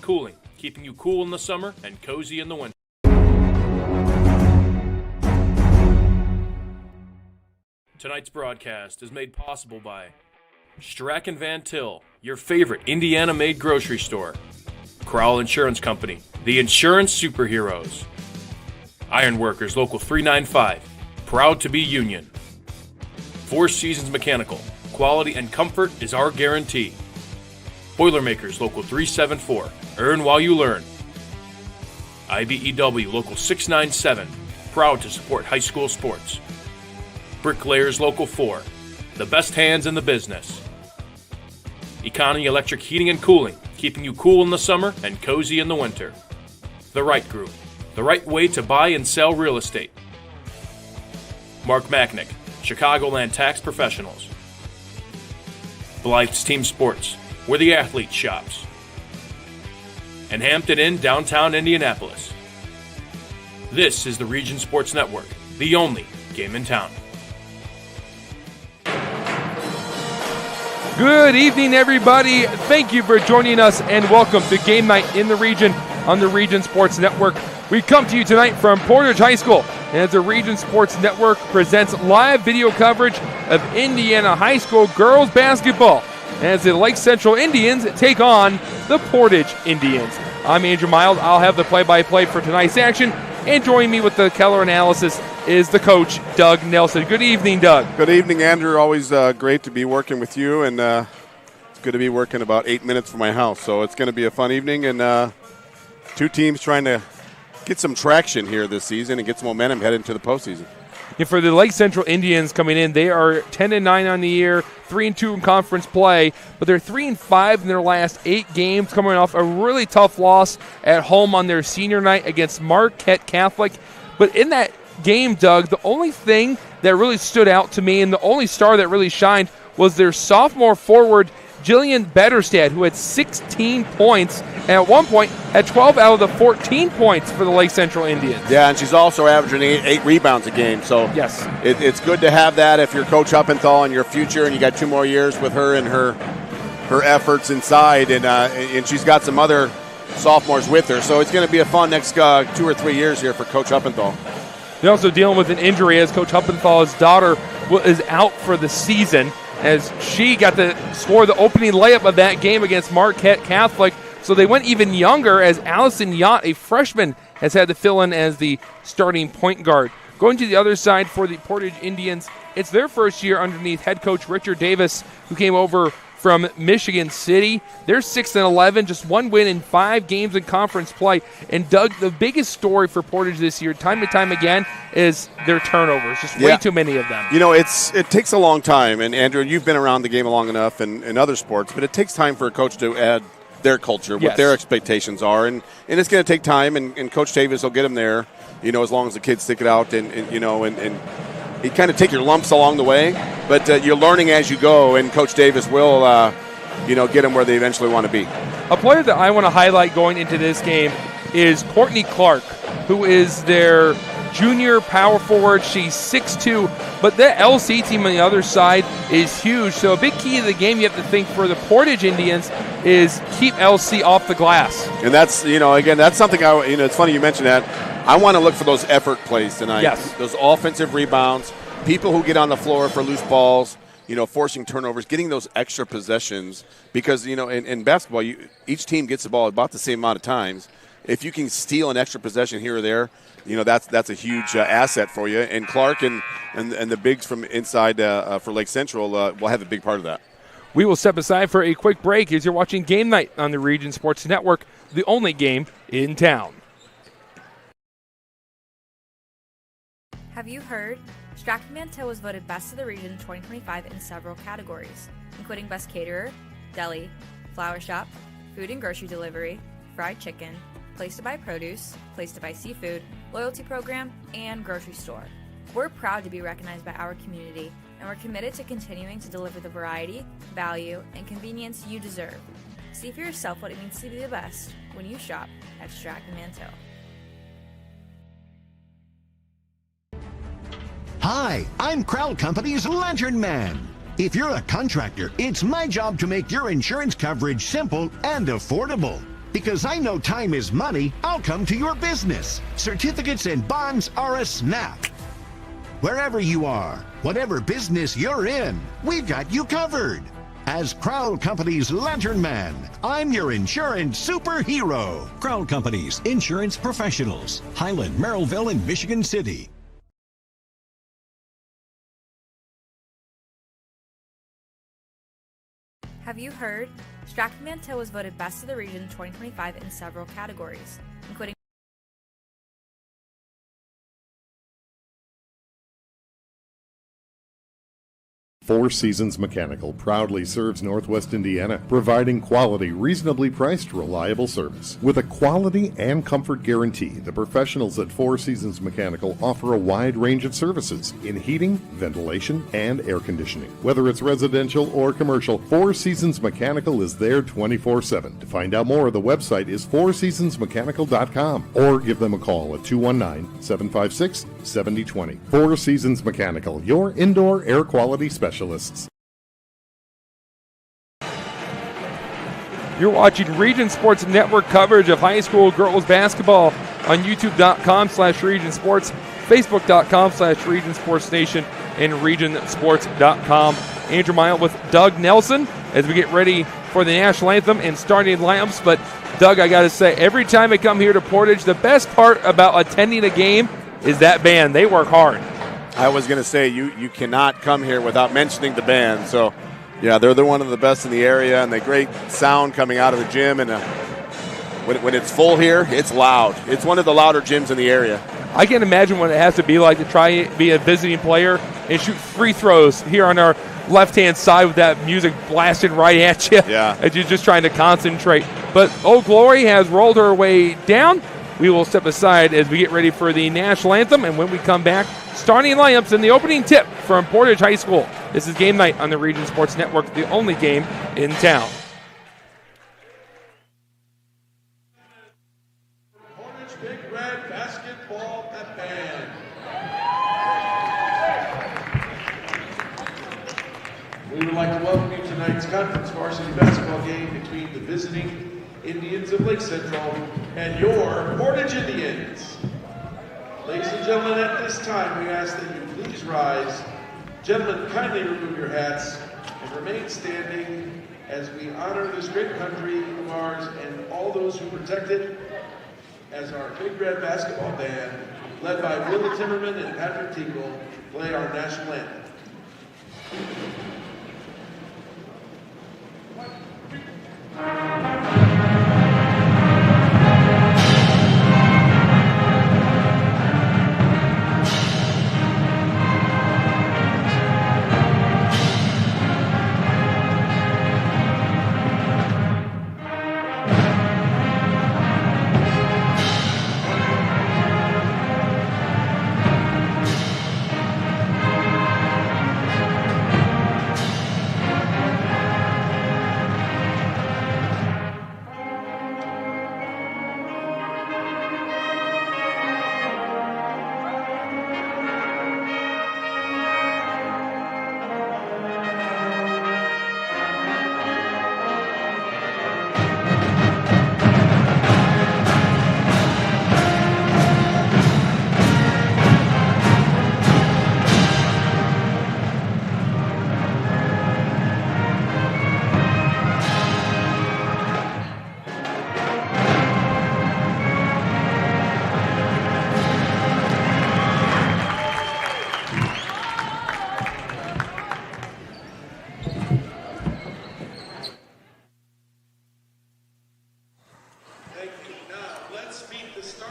Cooling, keeping you cool in the summer and cozy in the winter. Tonight's broadcast is made possible by Strack & Van Til, your favorite Indiana-made grocery store. Crowell Insurance Company, the insurance superheroes. Ironworkers Local 395, proud to be union. Four Seasons Mechanical, quality and comfort is our guarantee. Boilermakers Local 374, earn while you learn. IBEW Local 697, proud to support high school sports. Bricklayers Local 4, the best hands in the business. Economy Electric Heating and Cooling, keeping you cool in the summer and cozy in the winter. The Right Group, the right way to buy and sell real estate. Mark Macknick, Chicagoland Tax Professionals. Blythe's Team Sports, where the athlete shops. And Hampton Inn, downtown Indianapolis. This is the Region Sports Network, the only game in town. Good evening, everybody. Thank you for joining us, and welcome to Game Night in the Region on the Region Sports Network. We come to you tonight from Portage High School, as the Region Sports Network presents live video coverage of Indiana High School girls basketball as the Lake Central Indians take on the Portage Indians. I'm Andrew Miles. I'll have the play-by-play for tonight's action, and joining me with the Keller analysis is the coach, Doug Nelson. Good evening, Doug. Good evening, Andrew. Always great to be working with you, and it's good to be working about 8 minutes from my house. So it's going to be a fun evening, and two teams trying to get some traction here this season and get some momentum headed into the postseason. And for the Lake Central Indians coming in, they are 10-9 on the year, 3-2 in conference play, but they're 3-5 in their last 8 games, coming off a really tough loss at home on their senior night against Marquette Catholic. But in that game, Doug, the only thing that really stood out to me and the only star that really shined was their sophomore forward, Jillian Betterstad, who had 16 points and at one point had 12 out of the 14 points for the Lake Central Indians. Yeah, and she's also averaging eight rebounds a game. So yes, it's good to have that if you're Coach Uppenthal in your future and you got 2 more years with her and her efforts inside. And she's got some other sophomores with her. So it's going to be a fun next 2 or 3 years here for Coach Uppenthal. They're also dealing with an injury as Coach Huppenthal's daughter is out for the season, as she got to score the opening layup of that game against Marquette Catholic. So they went even younger, as Allison Yott, a freshman, has had to fill in as the starting point guard. Going to the other side for the Portage Indians, it's their first year underneath head coach Richard Davis, who came over from Michigan City. They're 6-11, just 1 win in 5 games in conference play. And Doug, the biggest story for Portage this year, time and time again, is their turnovers. Just way too many of them. You know, it takes a long time. And Andrew, you've been around the game long enough in other sports, but it takes time for a coach to add their culture, what their expectations are. And it's going to take time, and Coach Davis will get them there, you know, as long as the kids stick it out and you kind of take your lumps along the way, but you're learning as you go, and Coach Davis will, get them where they eventually want to be. A player that I want to highlight going into this game is Courtney Clark, who is their junior power forward. She's 6'2", but that LC team on the other side is huge. So a big key to the game you have to think for the Portage Indians is keep LC off the glass. And that's, again, that's something it's funny you mentioned that. I want to look for those effort plays tonight. Yes. Those offensive rebounds, people who get on the floor for loose balls, forcing turnovers, getting those extra possessions. Because, in basketball, each team gets the ball about the same amount of times. If you can steal an extra possession here or there, that's a huge asset for you. And Clark and the bigs from inside for Lake Central will have a big part of that. We will step aside for a quick break as you're watching Game Night on the Region Sports Network, the only game in town. Have you heard? Strack & Van Til was voted Best of the Region 2025 in several categories, including Best Caterer, Deli, Flower Shop, Food and Grocery Delivery, Fried Chicken, Place to Buy Produce, Place to Buy Seafood, Loyalty Program, and Grocery Store. We're proud to be recognized by our community, and we're committed to continuing to deliver the variety, value, and convenience you deserve. See for yourself what it means to be the best when you shop at Strack & Van Til. Hi, I'm Crowell Company's Lantern Man. If you're a contractor, it's my job to make your insurance coverage simple and affordable. Because I know time is money, I'll come to your business. Certificates and bonds are a snap. Wherever you are, whatever business you're in, we've got you covered. As Crowell Companies Lantern Man, I'm your insurance superhero. Crowell Companies, insurance professionals. Highland, Merrillville, and Michigan City. Have you heard? Strachan Mantel was voted Best of the Region 2025 in several categories, including Four Seasons Mechanical proudly serves Northwest Indiana, providing quality, reasonably priced, reliable service. With a quality and comfort guarantee, the professionals at Four Seasons Mechanical offer a wide range of services in heating, ventilation, and air conditioning. Whether it's residential or commercial, Four Seasons Mechanical is there 24/7. To find out more, the website is fourseasonsmechanical.com or give them a call at 219-756-7020. Four Seasons Mechanical, your indoor air quality specialist. You're watching Region Sports Network coverage of high school girls basketball on youtube.com/Region Sports, facebook.com/Region Sports Nation, and regionsports.com. Andrew Mile with Doug Nelson as we get ready for the national anthem and starting lineups. But Doug, I got to say, every time I come here to Portage, the best part about attending a game is that band. They work hard. I was going to say, you cannot come here without mentioning the band. So, yeah, they're one of the best in the area, and the great sound coming out of the gym. And when it's full here, it's loud. It's one of the louder gyms in the area. I can't imagine what it has to be like to try to be a visiting player and shoot free throws here on our left-hand side with that music blasting right at you. Yeah. As you're just trying to concentrate. But Old Glory has rolled her way down. We will step aside as we get ready for the national anthem, and when we come back, starting lineups and the opening tip from Portage High School. This is Game Night on the Region Sports Network, the only game in town. Portage Big Red Basketball Pep Band. We would like to welcome you to tonight's conference varsity basketball game between the visiting Indians of Lake Central and your Portage Indians. Ladies and gentlemen, at this time, we ask that you please rise. Gentlemen, kindly remove your hats and remain standing as we honor this great country of ours and all those who protect it as our Big Red Basketball Band, led by Willie Timmerman and Patrick Teagle, play our national anthem.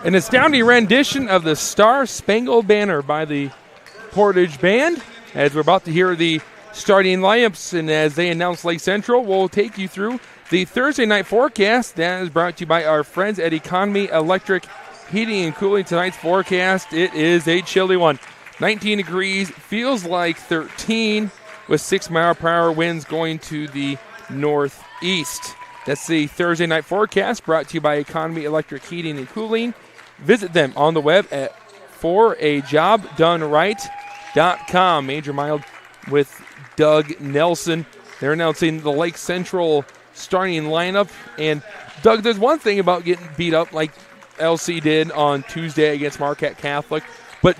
An astounding rendition of the Star Spangled Banner by the Portage Band. As we're about to hear the starting lineups, and as they announce Lake Central, we'll take you through the Thursday night forecast. That is brought to you by our friends at Economy Electric Heating and Cooling. Tonight's forecast, it is a chilly one. 19 degrees, feels like 13, with 6-mile-per-hour winds going to the northeast. That's the Thursday night forecast brought to you by Economy Electric Heating and Cooling. Visit them on the web at forajobdoneright.com. Major Mild with Doug Nelson. They're announcing the Lake Central starting lineup. And Doug, there's one thing about getting beat up like LC did on Tuesday against Marquette Catholic, but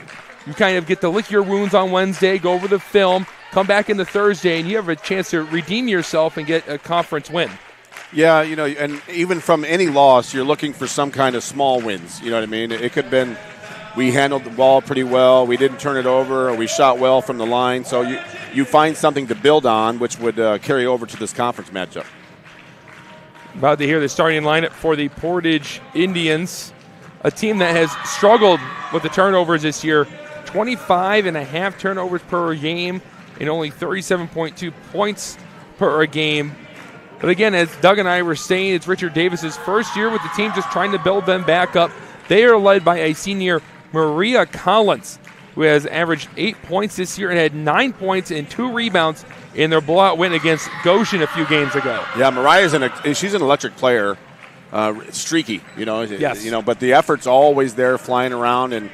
you kind of get to lick your wounds on Wednesday, go over the film, come back into Thursday, and you have a chance to redeem yourself and get a conference win. Yeah, and even from any loss, you're looking for some kind of small wins. You know what I mean? It could have been we handled the ball pretty well, we didn't turn it over, or we shot well from the line. So you find something to build on, which would carry over to this conference matchup. About to hear the starting lineup for the Portage Indians, a team that has struggled with the turnovers this year. 25.5 turnovers per game and only 37.2 points per game. But again, as Doug and I were saying, it's Richard Davis's first year with the team, just trying to build them back up. They are led by a senior, Maria Collins, who has averaged 8 points this year and had 9 points and 2 rebounds in their blowout win against Goshen a few games ago. Yeah, Mariah's she's an electric player, streaky, Yes. But the effort's always there, flying around and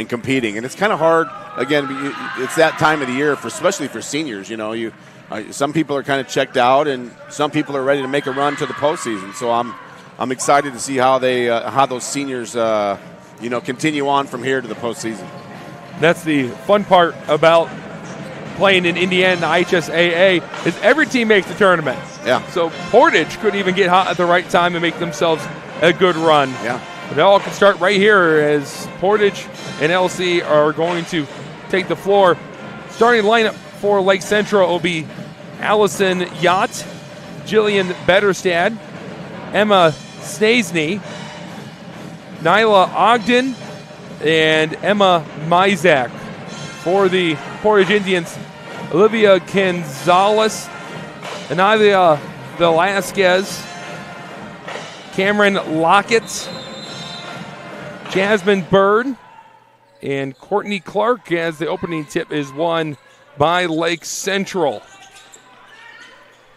competing. And it's kind of hard, again, it's that time of the year, especially for seniors, some people are kind of checked out, and some people are ready to make a run to the postseason. So I'm excited to see how those seniors continue on from here to the postseason. That's the fun part about playing in Indiana, the IHSAA, is every team makes the tournament. Yeah. So Portage could even get hot at the right time and make themselves a good run. Yeah. But it all can start right here as Portage and LC are going to take the floor. Starting lineup for Lake Central will be Allison Yacht, Jillian Betterstad, Emma Snasney, Nyla Ogden, and Emma Mizak. For the Portage Indians, Olivia Gonzalez, Analia Velasquez, Cameron Lockett, Jasmine Bird, and Courtney Clark, as the opening tip is won by Lake Central.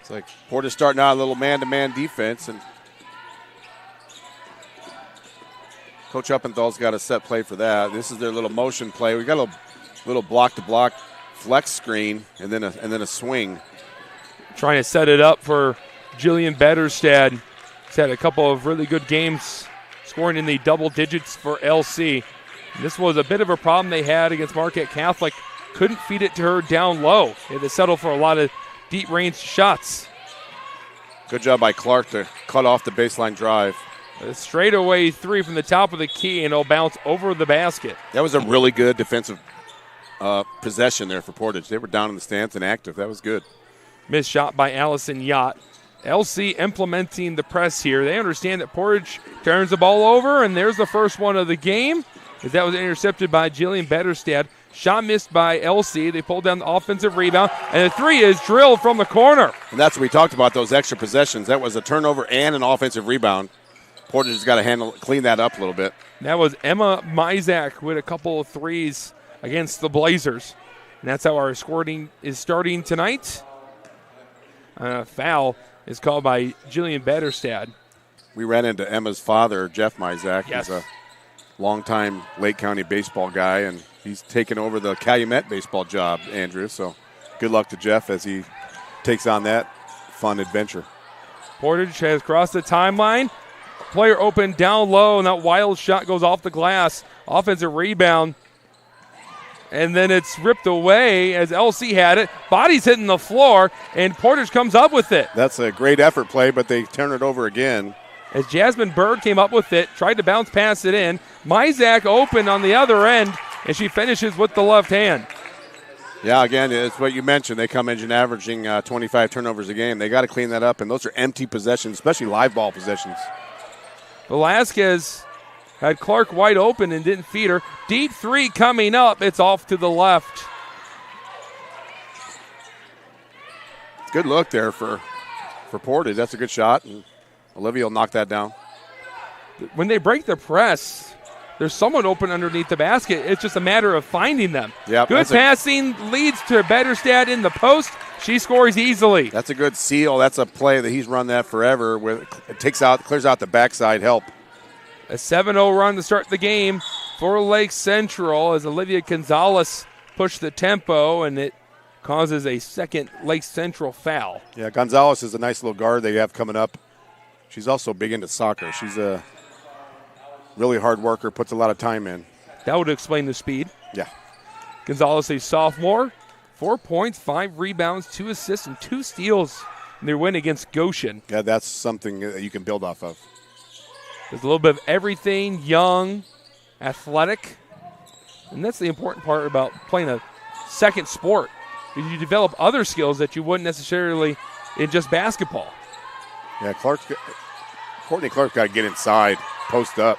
It's like Portage starting out a little man-to-man defense, and Coach Uppenthal's got a set play for that. This is their little motion play. We got a little block-to-block flex screen, and then a swing. Trying to set it up for Jillian Betterstad. He's had a couple of really good games, scoring in the double digits for LC. And this was a bit of a problem they had against Marquette Catholic. Couldn't feed it to her down low. They had to settle for a lot of deep-range shots. Good job by Clark to cut off the baseline drive. A straightaway three from the top of the key, and it'll bounce over the basket. That was a really good defensive possession there for Portage. They were down in the stance and active. That was good. Missed shot by Allison Yacht. LC implementing the press here. They understand that Portage turns the ball over, and there's the first one of the game. As that was intercepted by Jillian Betterstad. Shot missed by LC. They pulled down the offensive rebound, and the three is drilled from the corner. And that's what we talked about, those extra possessions. That was a turnover and an offensive rebound. Portage has got to clean that up a little bit. That was Emma Mizak with a couple of threes against the Blazers. And that's how our scoring is starting tonight. Foul is called by Jillian Betterstad. We ran into Emma's father, Jeff Mizak. Yes. He's a longtime Lake County baseball guy, and he's taken over the Calumet baseball job, Andrew. So good luck to Jeff as he takes on that fun adventure. Portage has crossed the timeline. Player open down low, and that wild shot goes off the glass. Offensive rebound. And then it's ripped away as LC had it. Body's hitting the floor, and Portage comes up with it. That's a great effort play, but they turn it over again. As Jasmine Bird came up with it, tried to bounce past it in. Mizak open on the other end, and she finishes with the left hand. Yeah, again, it's what you mentioned. They come in averaging 25 turnovers a game. They got to clean that up, and those are empty possessions, especially live ball possessions. Velasquez had Clark wide open and didn't feed her. Deep three coming up. It's off to the left. Good look there for Portage. That's a good shot, and Olivia will knock that down. When they break the press, there's someone open underneath the basket. It's just a matter of finding them. Yep, good passing leads to Betterstad in the post. She scores easily. That's a good seal. That's a play that he's run that forever. Where it clears out the backside help. A 7-0 run to start the game for Lake Central as Olivia Gonzalez pushed the tempo, and it causes a second Lake Central foul. Yeah, Gonzalez is a nice little guard they have coming up. She's also big into soccer. She's a really hard worker, puts a lot of time in. That would explain the speed. Yeah. Gonzalez, a sophomore, 4 points, 5 rebounds, 2 assists, and 2 steals in their win against Goshen. Yeah, that's something that you can build off of. There's a little bit of everything, young, athletic, and that's the important part about playing a second sport. You develop other skills that you wouldn't necessarily in just basketball. Yeah, Courtney Clark's got to get inside, post up.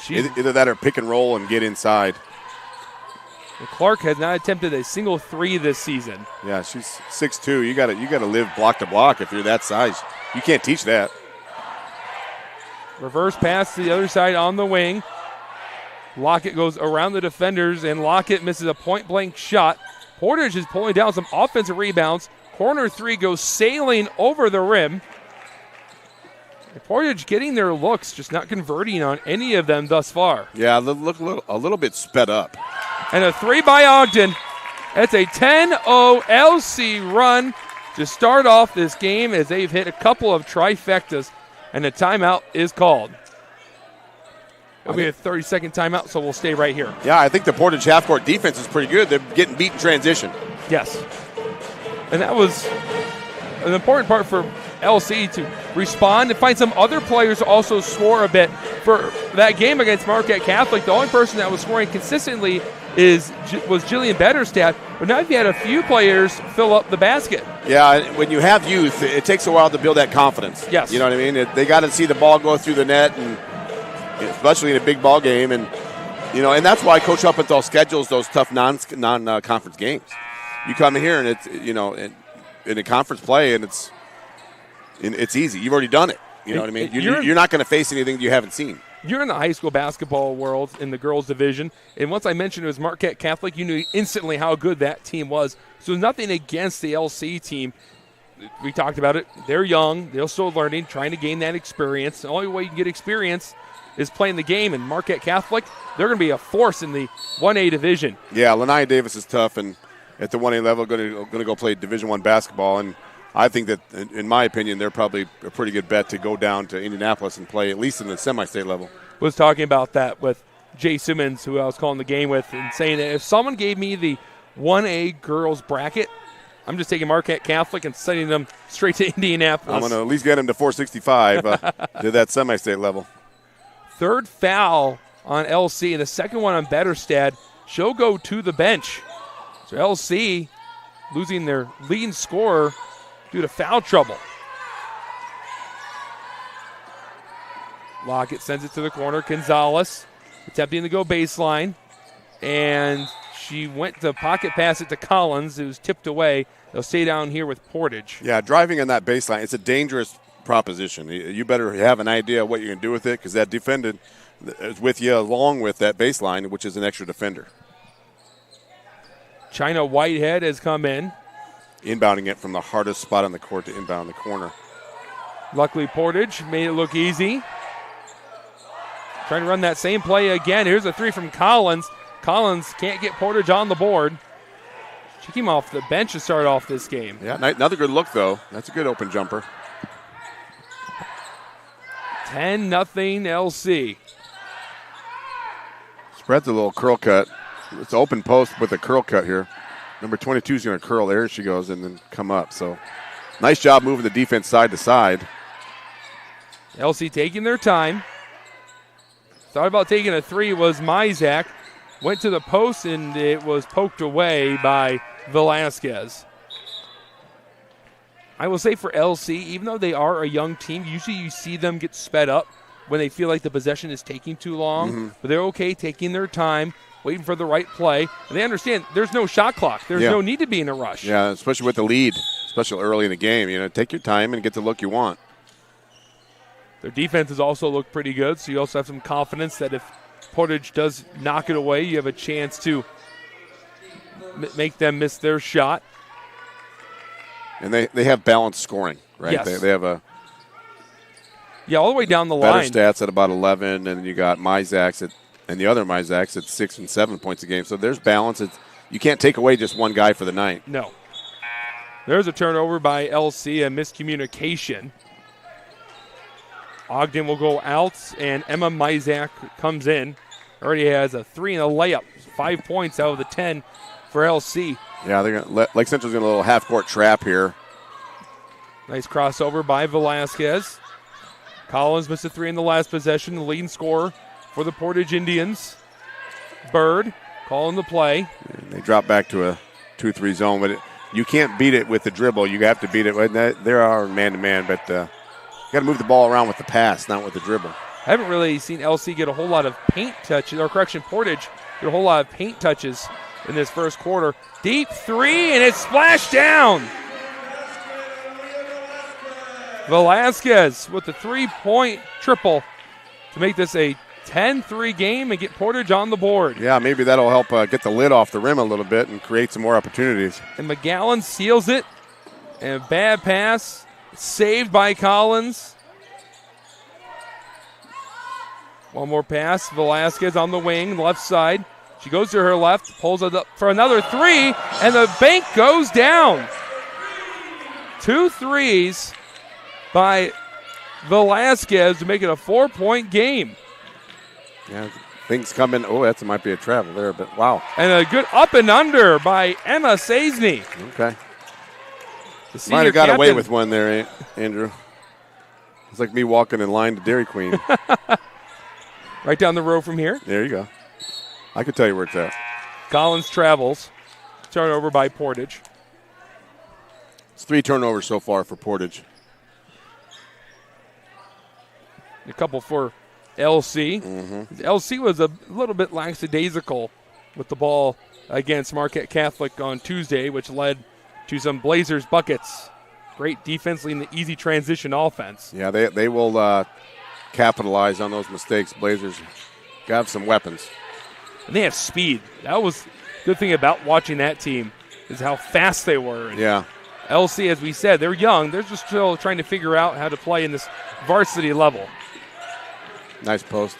Either that or pick and roll and get inside. Clark has not attempted a single 3 this season. Yeah, she's 6'2". You got to live block to block if you're that size. You can't teach that. Reverse pass to the other side on the wing. Lockett goes around the defenders, and Lockett misses a point-blank shot. Portage is pulling down some offensive rebounds. Corner 3 goes sailing over the rim. And Portage getting their looks, just not converting on any of them thus far. Yeah, look a little bit sped up. And a 3 by Ogden. That's a 10-0 LC run to start off this game as they've hit a couple of trifectas, and a timeout is called. It'll be a 30-second timeout, so we'll stay right here. Yeah, I think the Portage half-court defense is pretty good. They're getting beat in transition. Yes. And that was an important part for LC to respond and find some other players to also score a bit. For that game against Marquette Catholic, the only person that was scoring consistently was Jillian Betterstadt, but now you've had a few players fill up the basket. Yeah, when you have youth, it takes a while to build that confidence. Yes. You know what I mean? They got to see the ball go through the net, and especially in a big ball game. And, and that's why Coach Uppenthal schedules those tough non-conference games. You come in here, and it's, in a conference play, and it's easy. You've already done it. You know what I mean? You're not going to face anything you haven't seen. You're in the high school basketball world in the girls division, and once I mentioned it was Marquette Catholic, you knew instantly how good that team was. So there's nothing against the LC team. We talked about it. They're young. They're still learning, trying to gain that experience. The only way you can get experience is playing the game, and Marquette Catholic, they're going to be a force in the 1A division. Yeah, Lanai Davis is tough, and at the 1A level, going to go play Division I basketball, and I think that, in my opinion, they're probably a pretty good bet to go down to Indianapolis and play at least in the semi-state level. Was talking about that with Jay Simmons, who I was calling the game with, and saying that if someone gave me the 1A girls bracket, I'm just taking Marquette Catholic and sending them straight to Indianapolis. I'm going to at least get them to 465 to that semi-state level. Third foul on LC, and the second one on Betterstad. She'll go to the bench. So LC losing their leading scorer due to foul trouble. Lockett sends it to the corner. Gonzalez attempting to go baseline. And she went to pocket pass it to Collins, who's tipped away. They'll stay down here with Portage. Yeah, driving on that baseline, it's a dangerous proposition. You better have an idea of what you're going to do with it, because that defender is with you along with that baseline, which is an extra defender. China Whitehead has come in. Inbounding it from the hardest spot on the court to inbound the corner. Luckily, Portage made it look easy. Trying to run that same play again. Here's a 3 from Collins. Collins can't get Portage on the board. She came off the bench to start off this game. Yeah, another good look, though. That's a good open jumper. 10-0 LC. Spreads a little curl cut. It's open post with a curl cut here. Number 22 is going to curl. There she goes, and then come up. So nice job moving the defense side to side. LC taking their time. Thought about taking a 3 was Mizak. Went to the post, and it was poked away by Velasquez. I will say for LC, even though they are a young team, usually you see them get sped up when they feel like the possession is taking too long. Mm-hmm. But they're okay taking their time, waiting for the right play. And they understand there's no shot clock. There's no need to be in a rush. Yeah, especially with the lead, especially early in the game. Take your time and get the look you want. Their defense has also looked pretty good, so you also have some confidence that if Portage does knock it away, you have a chance to make them miss their shot. And they have balanced scoring, right? Yes. They have a all the way down the line. Better stats at about 11, and you got Mizak's and the other Mizak's at 6 and 7 points a game. So there's balance. You can't take away just one guy for the night. No. There's a turnover by LC, a miscommunication. Ogden will go out, and Emma Mizak comes in. Already has a 3 and a layup. 5 points out of the 10 for LC. Yeah, they're gonna Lake Central's going to a little half-court trap here. Nice crossover by Velasquez. Collins missed a 3 in the last possession. The leading scorer for the Portage Indians. Bird calling the play. And they drop back to a 2-3 zone, but you can't beat it with the dribble. You have to beat it with that. There are man-to-man, but you got to move the ball around with the pass, not with the dribble. I haven't really seen LC get a whole lot of paint touches, or correction, Portage get a whole lot of paint touches in this first quarter. Deep 3, and it's splashed down. Velasquez with the 3-point triple to make this a 10-3 game and get Portage on the board. Yeah, maybe that'll help get the lid off the rim a little bit and create some more opportunities. And McGowan seals it. And a bad pass saved by Collins. One more pass. Velasquez on the wing, left side. She goes to her left, pulls it up for another 3, and the bank goes down. 2 threes by Velasquez to make it a 4-point game. Yeah, things coming. Oh, that might be a travel there, but wow. And a good up and under by Emma Saisney. Okay. Might have got away with one there, Andrew. It's like me walking in line to Dairy Queen. Right down the road from here. There you go. I could tell you where it's at. Collins travels. Turnover by Portage. It's 3 turnovers so far for Portage. A couple for LC. LC was a little bit lackadaisical with the ball against Marquette Catholic on Tuesday, which led to some Blazers buckets. Great defense leading the easy transition offense. Yeah, they will capitalize on those mistakes. Blazers got some weapons. And they have speed. That was the good thing about watching that team is how fast they were. Yeah. LC, as we said, they're young. They're just still trying to figure out how to play in this varsity level. Nice post.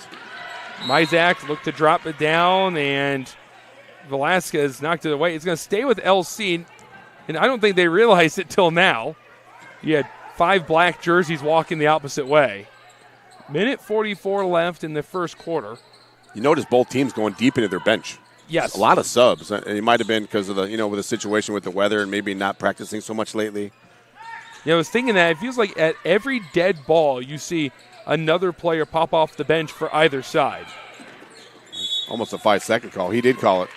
Mizak looked to drop it down, and Velasquez knocked it away. It's going to stay with LC, and I don't think they realized it till now. You had 5 black jerseys walking the opposite way. Minute 44 left in the first quarter. You notice both teams going deep into their bench. Yes. A lot of subs. It might have been because of the, with the situation with the weather and maybe not practicing so much lately. I was thinking that it feels like at every dead ball you see another player pop off the bench for either side. Almost a 5-second call. He did call it.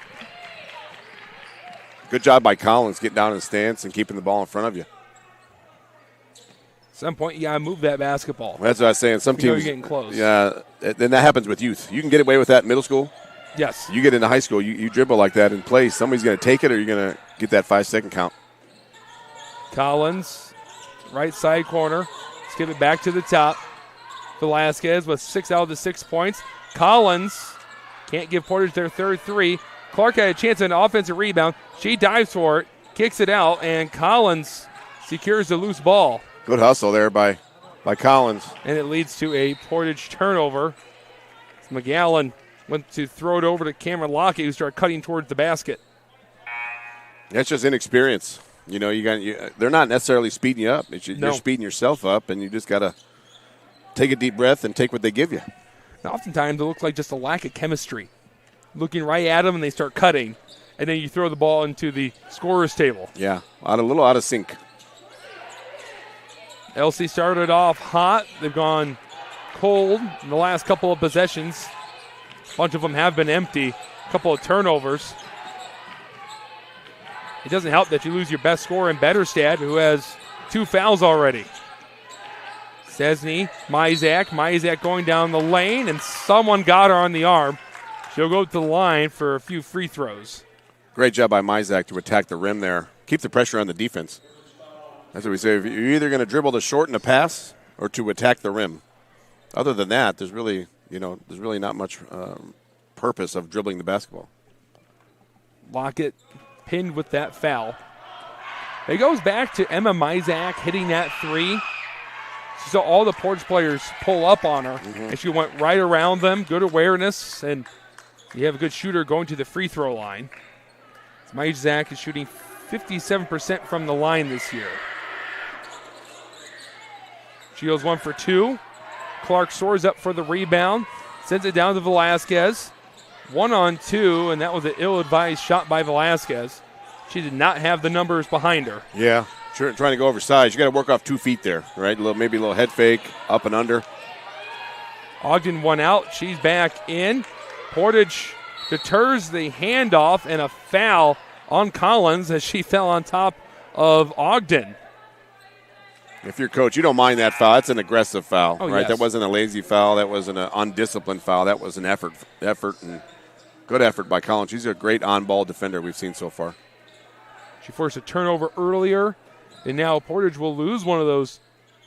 Good job by Collins getting down in stance and keeping the ball in front of you. At some point, you got to move that basketball. That's what I was saying. Some teams, you're getting close. Yeah, then that happens with youth. You can get away with that in middle school. Yes. You get into high school, you dribble like that in place. Somebody's going to take it or you're going to get that 5-second count. Collins, right side corner. Let's give it back to the top. Velasquez with 6 out of the 6 points. Collins can't give Portage their third 3. Clark had a chance at an offensive rebound. She dives for it, kicks it out, and Collins secures the loose ball. Good hustle there by Collins. And it leads to a Portage turnover. McGowan went to throw it over to Cameron Lockett, who started cutting towards the basket. That's just inexperience. They're not necessarily speeding you up. You're speeding yourself up, and you just got to take a deep breath and take what they give you. Now, oftentimes it looks like just a lack of chemistry. Looking right at them, and they start cutting, and then you throw the ball into the scorer's table. Yeah, a little out of sync. LC started off hot. They've gone cold in the last couple of possessions. A bunch of them have been empty. A couple of turnovers. It doesn't help that you lose your best scorer in Betterstad, who has 2 fouls already. Sesney, Mizak going down the lane, and someone got her on the arm. She'll go to the line for a few free throws. Great job by Mizak to attack the rim there. Keep the pressure on the defense. That's what we say. You're either going to dribble to shorten a pass or to attack the rim. Other than that, there's really not much purpose of dribbling the basketball. Lockett pinned with that foul. It goes back to Emma Mizak hitting that 3. So all the Portage players pull up on her, and she went right around them. Good awareness, and you have a good shooter going to the free throw line. Mizak is shooting 57% from the line this year. She goes 1 for 2. Clark soars up for the rebound, sends it down to Velasquez. 1-on-2, and that was an ill-advised shot by Velasquez. She did not have the numbers behind her. Yeah, trying to go oversized. You got to work off 2 feet there, right? Maybe a little head fake, up and under. Ogden one out. She's back in. Portage deters the handoff and a foul on Collins as she fell on top of Ogden. If you're coach, you don't mind that foul. That's an aggressive foul, right? Yes. That wasn't a lazy foul. That wasn't an undisciplined foul. That was an effort and good effort by Collins. She's a great on-ball defender we've seen so far. She forced a turnover earlier, and now Portage will lose one of those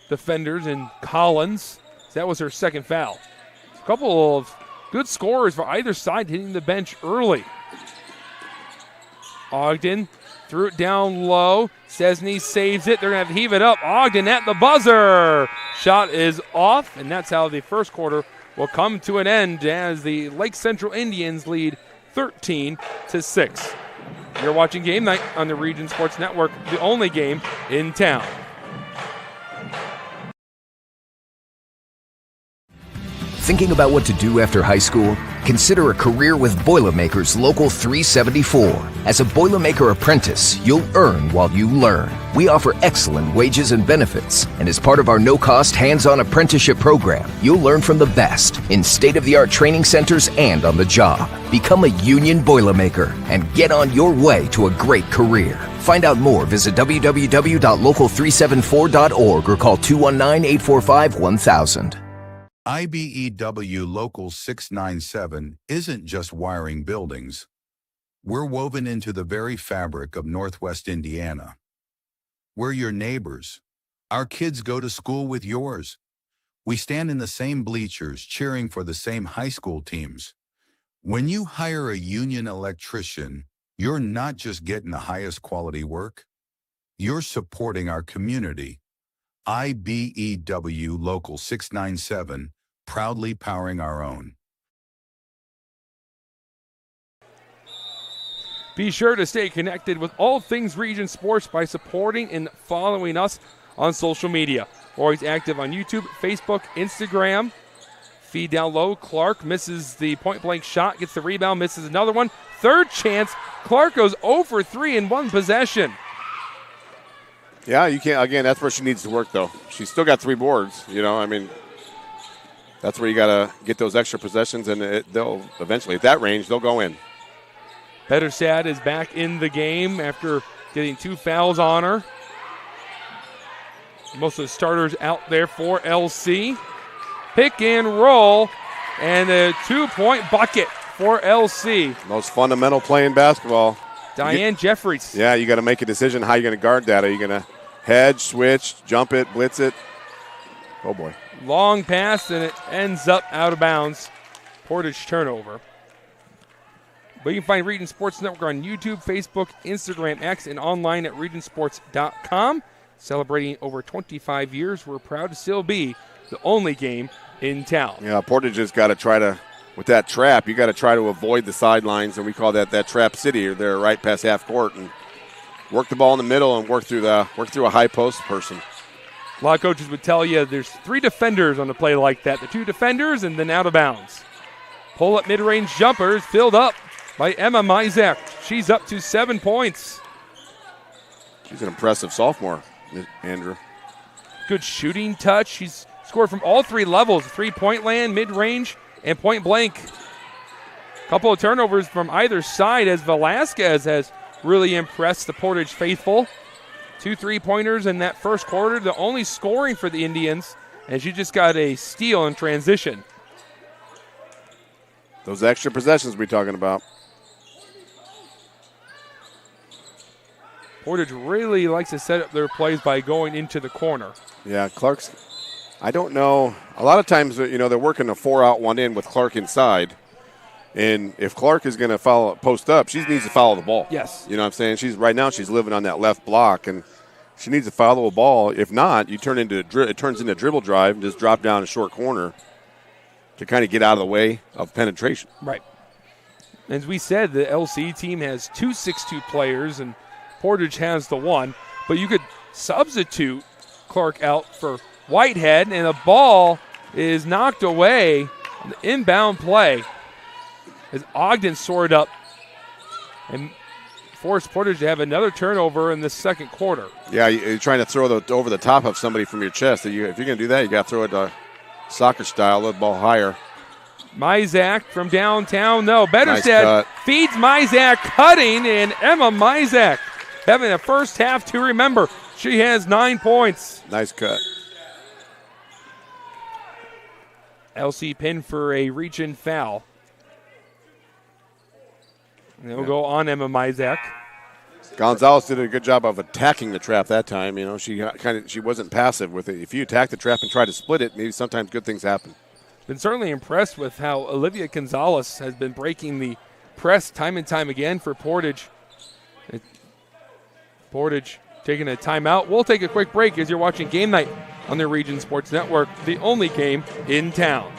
defenders in Collins. That was her second foul. A couple of good scorers for either side hitting the bench early. Ogden threw it down low. Stesny saves it. They're going to have to heave it up. Ogden at the buzzer. Shot is off, and that's how the first quarter will come to an end as the Lake Central Indians lead 13-6. You're watching Game Night on the Region Sports Network, the only game in town. Thinking about what to do after high school? Consider a career with Boilermakers Local 374. As a Boilermaker apprentice, you'll earn while you learn. We offer excellent wages and benefits, and as part of our no-cost hands-on apprenticeship program, you'll learn from the best in state-of-the-art training centers and on the job. Become a union Boilermaker and get on your way to a great career. Find out more, visit www.local374.org or call 219-845-1000. IBEW Local 697 isn't just wiring buildings. We're woven into the very fabric of Northwest Indiana. We're your neighbors. Our kids go to school with yours. We stand in the same bleachers cheering for the same high school teams. When you hire a union electrician, you're not just getting the highest quality work, you're supporting our community. IBEW Local 697, proudly powering our own. Be sure to stay connected with all things Region Sports by supporting and following us on social media. We're always active on YouTube, Facebook, Instagram. Feed down low. Clark misses the point-blank shot, gets the rebound, misses another one. Third chance. Clark goes 0 for 3 in one possession. Yeah, you can't. Again, that's where she needs to work, though. She's still got 3 boards. That's where you got to get those extra possessions, and they'll eventually, at that range, they'll go in. Bettersad is back in the game after getting 2 fouls on her. Most of the starters out there for LC. Pick and roll, and a 2-point bucket for LC. Most fundamental play in basketball. Diane Jeffries. Yeah, you got to make a decision how you're going to guard that. Are you going to hedge, switch, jump it, blitz it? Oh, boy. Long pass, and it ends up out of bounds. Portage turnover. But you can find Region Sports Network on YouTube, Facebook, Instagram, X, and online at regionsports.com. Celebrating over 25 years, we're proud to still be the only game in town. Yeah, Portage has got to try to, with that trap, you got to try to avoid the sidelines, and we call that trap city. They're right past half court, and work the ball in the middle and work through a high post person. A lot of coaches would tell you there's 3 defenders on a play like that. The 2 defenders and then out of bounds. Pull-up mid-range jumpers filled up by Emma Mizek. She's up to 7 points. She's an impressive sophomore, Andrew. Good shooting touch. She's scored from all 3 levels, 3-point land, mid-range, and point blank. Couple of turnovers from either side as Velasquez has really impressed the Portage faithful. 2 3-pointers in that first quarter, the only scoring for the Indians, and she just got a steal in transition. Those extra possessions we're talking about. Portage really likes to set up their plays by going into the corner. Yeah, Clark's, I don't know. A lot of times, they're working a 4-out, 1-in with Clark inside. And if Clark is going to post up, she needs to follow the ball. Yes. You know what I'm saying? Right now she's living on that left block, and she needs to follow the ball. If not, it turns into a dribble drive and just drop down a short corner to kind of get out of the way of penetration. Right. As we said, the LC team has 2 6'2" players, and Portage has the 1. But you could substitute Clark out for Whitehead, and the ball is knocked away. The inbound play as Ogden soared up and forced Portage to have another turnover in the second quarter. Yeah, you're trying to throw over the top of somebody from your chest. If you're going to do that, you got to throw it soccer style, let the ball higher. Mizak from downtown, no. Nice Betterstead cut. feeds Mizak cutting, and Emma Mizak having a first half to remember. She has 9 points. Nice cut. LC pinned for a reach-in foul. And it'll go on Emma Mizak. Gonzalez did a good job of attacking the trap that time. She wasn't passive with it. If you attack the trap and try to split it, maybe sometimes good things happen. Been certainly impressed with how Olivia Gonzalez has been breaking the press time and time again for Portage. Portage taking a timeout. We'll take a quick break as you're watching Game Night on the Region Sports Network, the only game in town.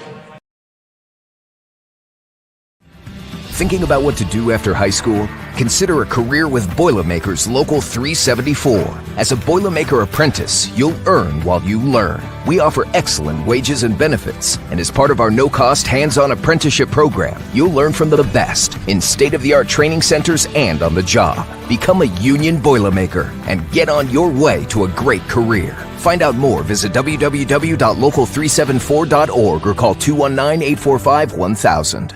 Thinking about what to do after high school? Consider a career with Boilermakers Local 374. As a Boilermaker apprentice, you'll earn while you learn. We offer excellent wages and benefits, and as part of our no-cost hands-on apprenticeship program, you'll learn from the best in state-of-the-art training centers and on the job. Become a union Boilermaker and get on your way to a great career. Find out more, visit www.local374.org or call 219-845-1000.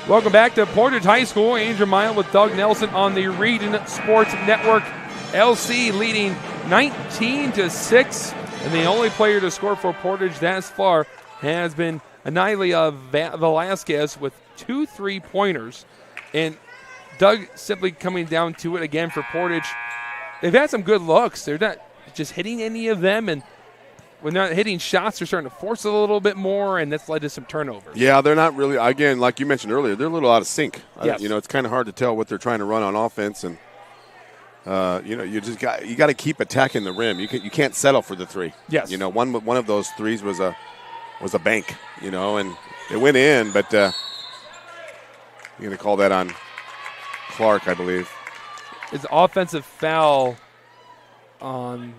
Welcome back to Portage High School. Andrew Mile with Doug Nelson on the Region Sports Network. LC leading 19-6, and the only player to score for Portage thus far has been Anilia Velasquez with 2 3-pointers. And Doug simply coming down to it again for Portage. They've had some good looks. They're not just hitting any of them, and when they're not hitting shots, they're starting to force it a little bit more, and that's led to some turnovers. Yeah, they're not really, again, like you mentioned earlier, they're a little out of sync. Yes. It's kind of hard to tell what they're trying to run on offense, and you got to keep attacking the rim. You can't settle for the three. Yes. One of those threes was a bank, and it went in, but you're going to call that on Clark, I believe. It's offensive foul on.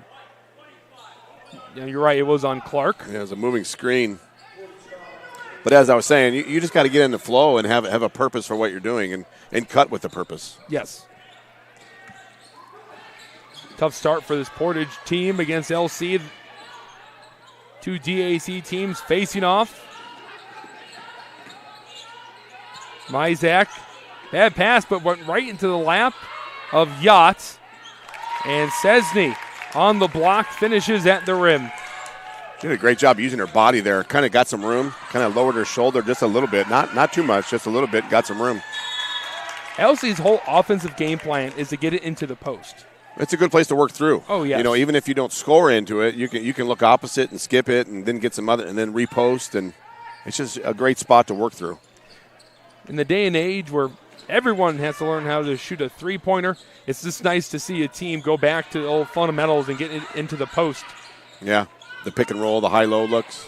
Yeah, you're right. It was on Clark. Yeah, it was a moving screen. But as I was saying, you just got to get in the flow and have a purpose for what you're doing and cut with the purpose. Yes. Tough start for this Portage team against LC. 2 DAC teams facing off. Mizak, bad pass, but went right into the lap of Yacht. And Cesny on the block, finishes at the rim. She did a great job using her body there. Kind of got some room. Kind of lowered her shoulder just a little bit. Not too much, just a little bit. Got some room. LC's whole offensive game plan is to get it into the post. It's a good place to work through. Oh, yes. Even if you don't score into it, you can look opposite and skip it and then get some other and then repost, and it's just a great spot to work through. In the day and age where everyone has to learn how to shoot a three-pointer, it's just nice to see a team go back to the old fundamentals and get it into the post. Yeah, the pick and roll, the high-low looks.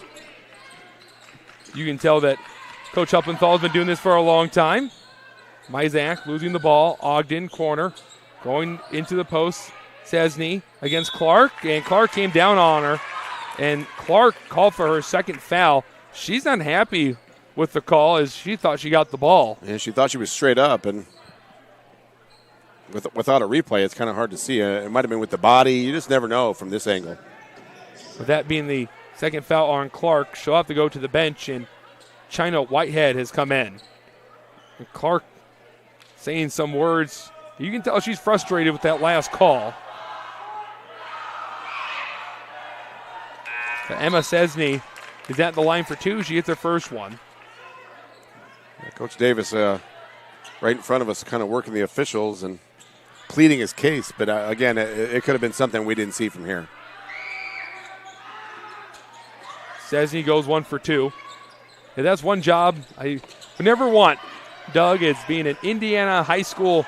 You can tell that Coach Huppenthal has been doing this for a long time. Mizak losing the ball. Ogden, corner, going into the post. Cesny against Clark, and Clark came down on her, and Clark called for her second foul. She's not happy with the call as she thought she got the ball. Yeah, she thought she was straight up, and without a replay, it's kind of hard to see. It might have been with the body. You just never know from this angle. With that being the second foul on Clark, she'll have to go to the bench, and China Whitehead has come in. And Clark saying some words. You can tell she's frustrated with that last call. But Emma Cesny is at the line for 2. She gets her first one. Yeah, Coach Davis right in front of us kind of working the officials and pleading his case. But, again, it could have been something we didn't see from here. Cesny goes 1 for 2. And that's one job I would never want, Doug, is being an Indiana high school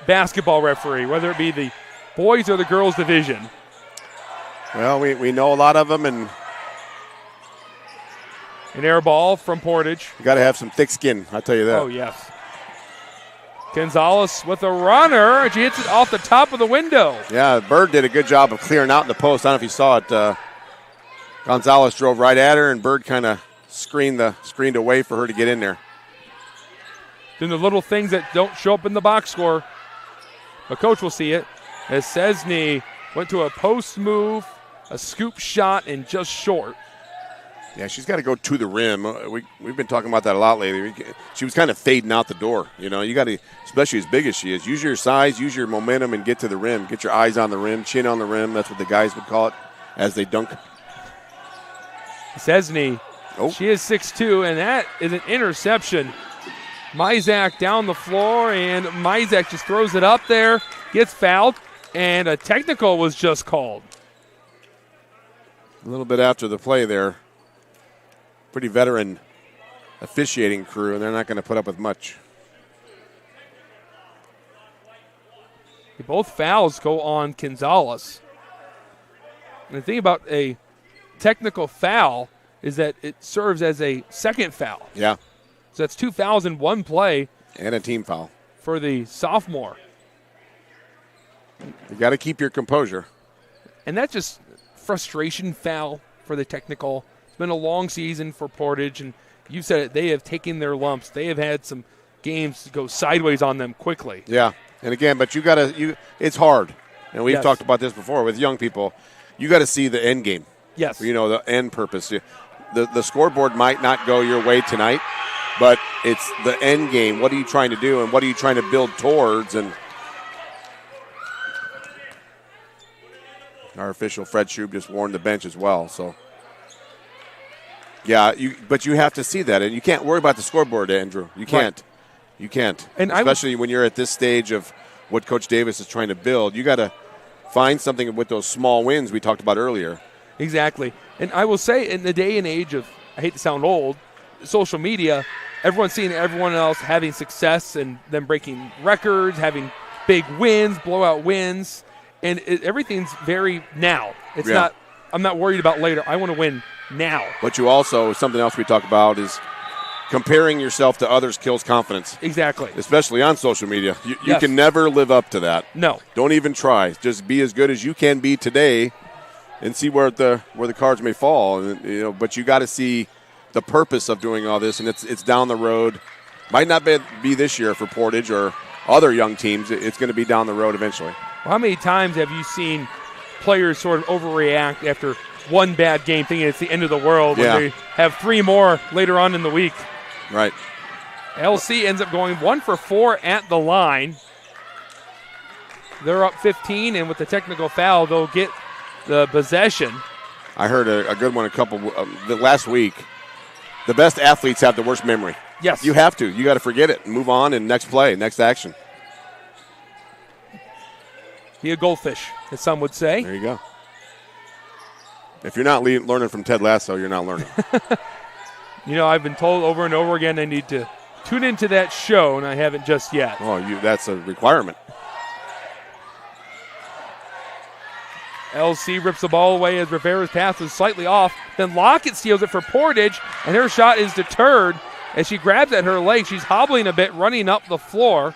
basketball referee, whether it be the boys or the girls division. Well, we know a lot of them, and an air ball from Portage. You got to have some thick skin, I'll tell you that. Oh, yes. Gonzalez with a runner, and she hits it off the top of the window. Yeah, Bird did a good job of clearing out in the post. I don't know if you saw it. Gonzalez drove right at her, and Bird kind of screened away for her to get in there. Doing the little things that don't show up in the box score. But Coach will see it as Cesny went to a post move, a scoop shot, and just short. Yeah, she's got to go to the rim. We've been talking about that a lot lately. She was kind of fading out the door. You know, you got to, especially as big as she is, use your size, use your momentum, and get to the rim. Get your eyes on the rim, chin on the rim. That's what the guys would call it as they dunk. Cesny, she is 6'2", and that is an interception. Mizak down the floor, and Mizak just throws it up there, gets fouled, and a technical was just called. A little bit after the play there. Pretty veteran officiating crew, and they're not going to put up with much. Both fouls go on Gonzalez. And the thing about a technical foul is that it serves as a second foul. Yeah. So that's 2 fouls in one play. And a team foul. For the sophomore. You got to keep your composure. And that's just frustration foul for the technical. It's been a long season for Portage, and you said it, they have taken their lumps. They have had some games go sideways on them quickly. Yeah. And again, but it's hard. And we've talked about this before with young people. You got to see the end game. Yes. You know, the end purpose. The scoreboard might not go your way tonight, but it's the end game. What are you trying to do, and what are you trying to build towards? And our official, Fred Schub, just warned the bench as well. So, yeah, but you have to see that, and you can't worry about the scoreboard, Andrew. You can't. Right. You can't. And especially when you're at this stage of what Coach Davis is trying to build. You got to find something with those small wins we talked about earlier. Exactly. And I will say, in the day and age of, I hate to sound old, social media, everyone's seeing everyone else having success and them breaking records, having big wins, blowout wins, and everything's very now. It's not, I'm not worried about later. I want to win now. But you also, something else we talk about is comparing yourself to others kills confidence. Exactly. Especially on social media. You can never live up to that. No. Don't even try. Just be as good as you can be today and see where the cards may fall. And, but you got to see the purpose of doing all this, and it's down the road. Might not be this year for Portage or other young teams. It's going to be down the road eventually. Well, how many times have you seen players sort of overreact after one bad game, thinking it's the end of the world when they have 3 more later on in the week? Right. LC ends up going 1 for 4 at the line. They're up 15, and with the technical foul, they'll get the possession. I heard a good one last week. The best athletes have the worst memory. Yes. You have to. You got to forget it and move on and next play, next action. Be a goldfish, as some would say. There you go. If you're not learning from Ted Lasso, you're not learning. I've been told over and over again I need to tune into that show, and I haven't just yet. Oh, that's a requirement. LC rips the ball away as Rivera's pass was slightly off. Then Lockett steals it for Portage, and her shot is deterred as she grabs at her leg. She's hobbling a bit, running up the floor.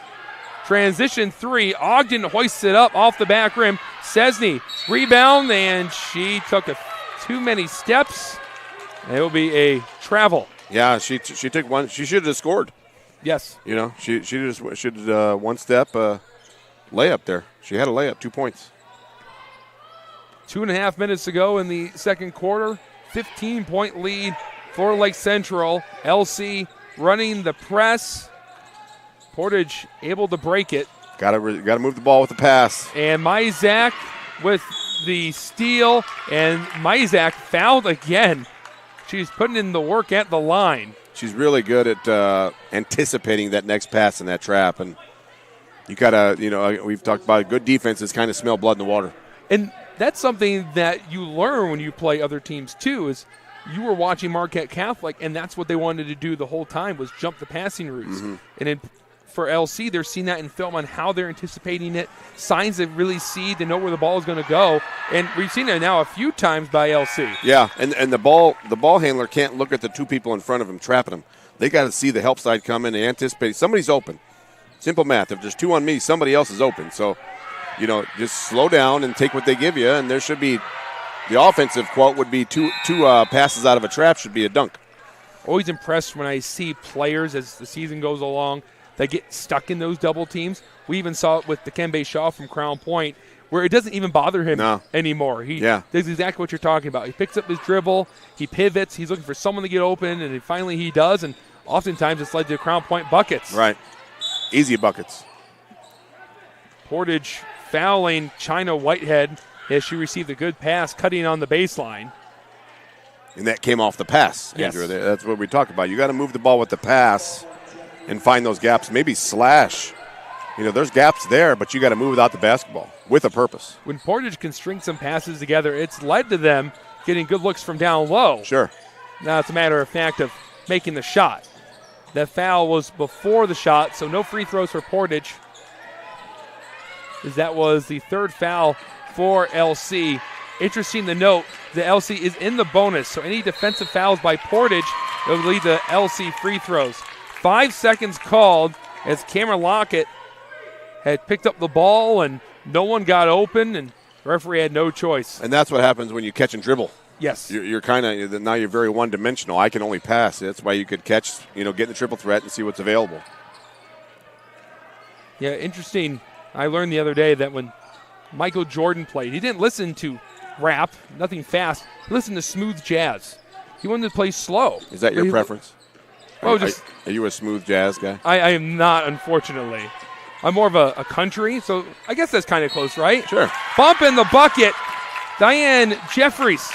Transition 3. Ogden hoists it up off the back rim. Cesny rebound, and she took too many steps. It will be a travel. Yeah, she took one. She should have scored. Yes. She should one step layup there. She had a layup, 2 points. 2.5 minutes to go in the second quarter. 15-point lead for Lake Central. LC running the press. Portage able to break it. Got to move the ball with the pass. And Mizak with the steal, and Mizak fouled again. She's putting in the work at the line. She's really good at anticipating that next pass in that trap. And you got to, we've talked about good defenses kind of smell blood in the water. And that's something that you learn when you play other teams too, is you were watching Marquette Catholic, and that's what they wanted to do the whole time was jump the passing routes. Mm-hmm. And for LC, they're seeing that in film on how they're anticipating it, signs to really see, to know where the ball is going to go. And we've seen it now a few times by LC. Yeah, and the ball handler can't look at the 2 people in front of him trapping him. They got to see the help side coming and anticipate. Somebody's open. Simple math. If there's 2 on me, somebody else is open. So, just slow down and take what they give you, and there should be the offensive quote would be two passes out of a trap should be a dunk. Always impressed when I see players as the season goes along that get stuck in those double teams. We even saw it with Dikembe Shaw from Crown Point, where it doesn't even bother him anymore. He does exactly what you're talking about. He picks up his dribble, he pivots, he's looking for someone to get open, and finally he does, and oftentimes it's led to Crown Point buckets. Right. Easy buckets. Portage fouling China Whitehead as she received a good pass cutting on the baseline. And that came off the pass, Andrew. Yes. That's what we talked about. You got to move the ball with the pass and find those gaps. Maybe slash. There's gaps there, but you got to move without the basketball with a purpose. When Portage can string some passes together, it's led to them getting good looks from down low. Sure. Now it's a matter of fact of making the shot. That foul was before the shot, so no free throws for Portage, as that was the third foul for LC. Interesting to note, the LC is in the bonus, so any defensive fouls by Portage will lead to LC free throws. 5 seconds called as Cameron Lockett had picked up the ball and no one got open, and the referee had no choice. And that's what happens when you catch and dribble. Yes. You're kind of, now you're very one-dimensional. I can only pass. That's why you could catch, get in the triple threat and see what's available. Yeah, interesting. I learned the other day that when Michael Jordan played, he didn't listen to rap, nothing fast. He listened to smooth jazz. He wanted to play slow. Is that your preference? Are you a smooth jazz guy? I am not, unfortunately. I'm more of a country, so I guess that's kind of close, right? Sure. Bump in the bucket. Diane Jeffries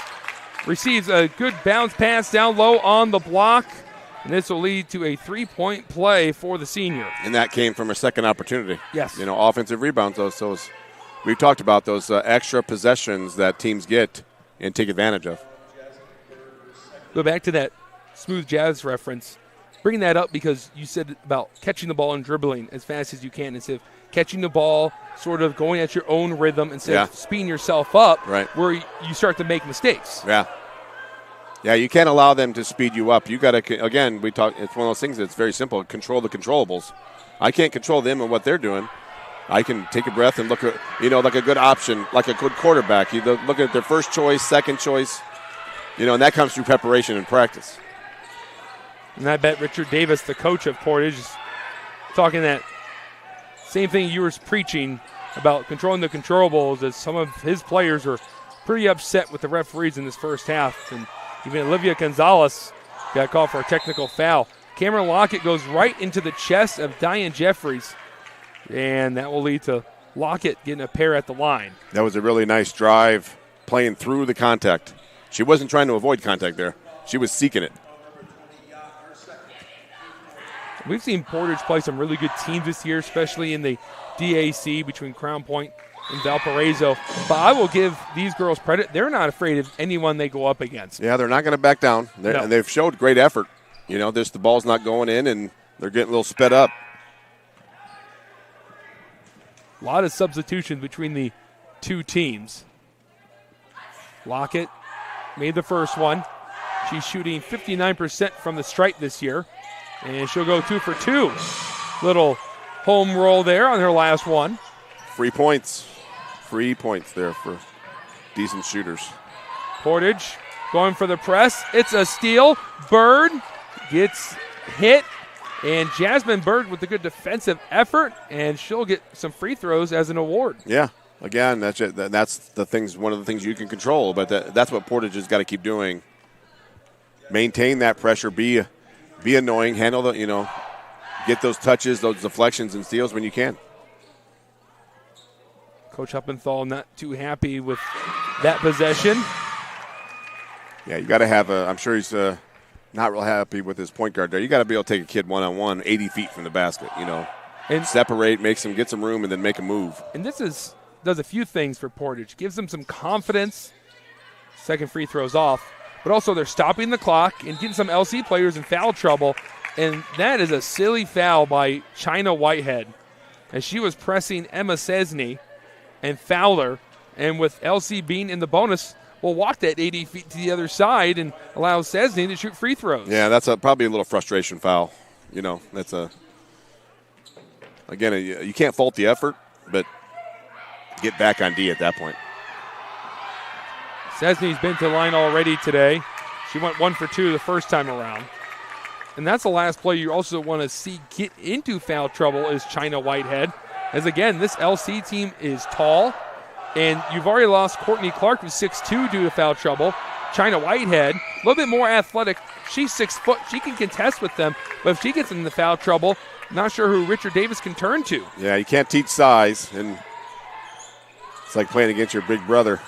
receives a good bounce pass down low on the block, and this will lead to a 3-point play for the senior. And that came from a second opportunity. Yes. Offensive rebounds, those we've talked about those extra possessions that teams get and take advantage of. Go back to that smooth jazz reference. Bringing that up because you said about catching the ball and dribbling as fast as you can instead of catching the ball, sort of going at your own rhythm instead of speeding yourself up, where you start to make mistakes. Yeah, you can't allow them to speed you up. You got to, again, it's one of those things that's very simple. Control the controllables. I can't control them and what they're doing. I can take a breath and look at, like a good option, like a good quarterback. You look at their first choice, second choice, and that comes through preparation and practice. And I bet Richard Davis, the coach of Portage, is talking that same thing you were preaching about controlling the controllables, as some of his players were pretty upset with the referees in this first half. And even Olivia Gonzalez got called for a technical foul. Cameron Lockett goes right into the chest of Diane Jeffries, and that will lead to Lockett getting a pair at the line. That was a really nice drive, playing through the contact. She wasn't trying to avoid contact there. She was seeking it. We've seen Portage play some really good teams this year, especially in the DAC between Crown Point and Valparaiso. But I will give these girls credit. They're not afraid of anyone they go up against. Yeah, they're not going to back down. And they've showed great effort. The ball's not going in, and they're getting a little sped up. A lot of substitutions between the two teams. Lockett made the first one. She's shooting 59% from the stripe this year. And she'll go 2 for 2. Little home roll there on her last one. Free points there for decent shooters. Portage going for the press. It's a steal. Bird gets hit. And Jasmine Bird with a good defensive effort. And she'll get some free throws as an award. Yeah. Again, that's one of the things you can control. But that's what Portage has got to keep doing. Maintain that pressure. Be annoying, handle the, get those touches, those deflections and steals when you can. Coach Huppenthal not too happy with that possession. Yeah, you got to have I'm sure he's not real happy with his point guard there. You got to be able to take a kid one-on-one 80 feet from the basket, and separate, get some room, and then make a move. And this does a few things for Portage. Gives them some confidence. Second free throws off. But also they're stopping the clock and getting some LC players in foul trouble. And that is a silly foul by China Whitehead, as she was pressing Emma Cesny and fouled her. And with LC being in the bonus, will walk that 80 feet to the other side and allow Cesny to shoot free throws. Yeah, that's probably a little frustration foul. That's a again, you can't fault the effort, but get back on D at that point. Cesney's been to the line already today. She went 1 for 2 the first time around. And that's the last play you also want to see get into foul trouble is China Whitehead. As again, this LC team is tall, and you've already lost Courtney Clark, who's 6'2", due to foul trouble. China Whitehead, a little bit more athletic. She's 6 foot. She can contest with them, but if she gets into foul trouble, not sure who Richard Davis can turn to. Yeah, you can't teach size, and it's like playing against your big brother.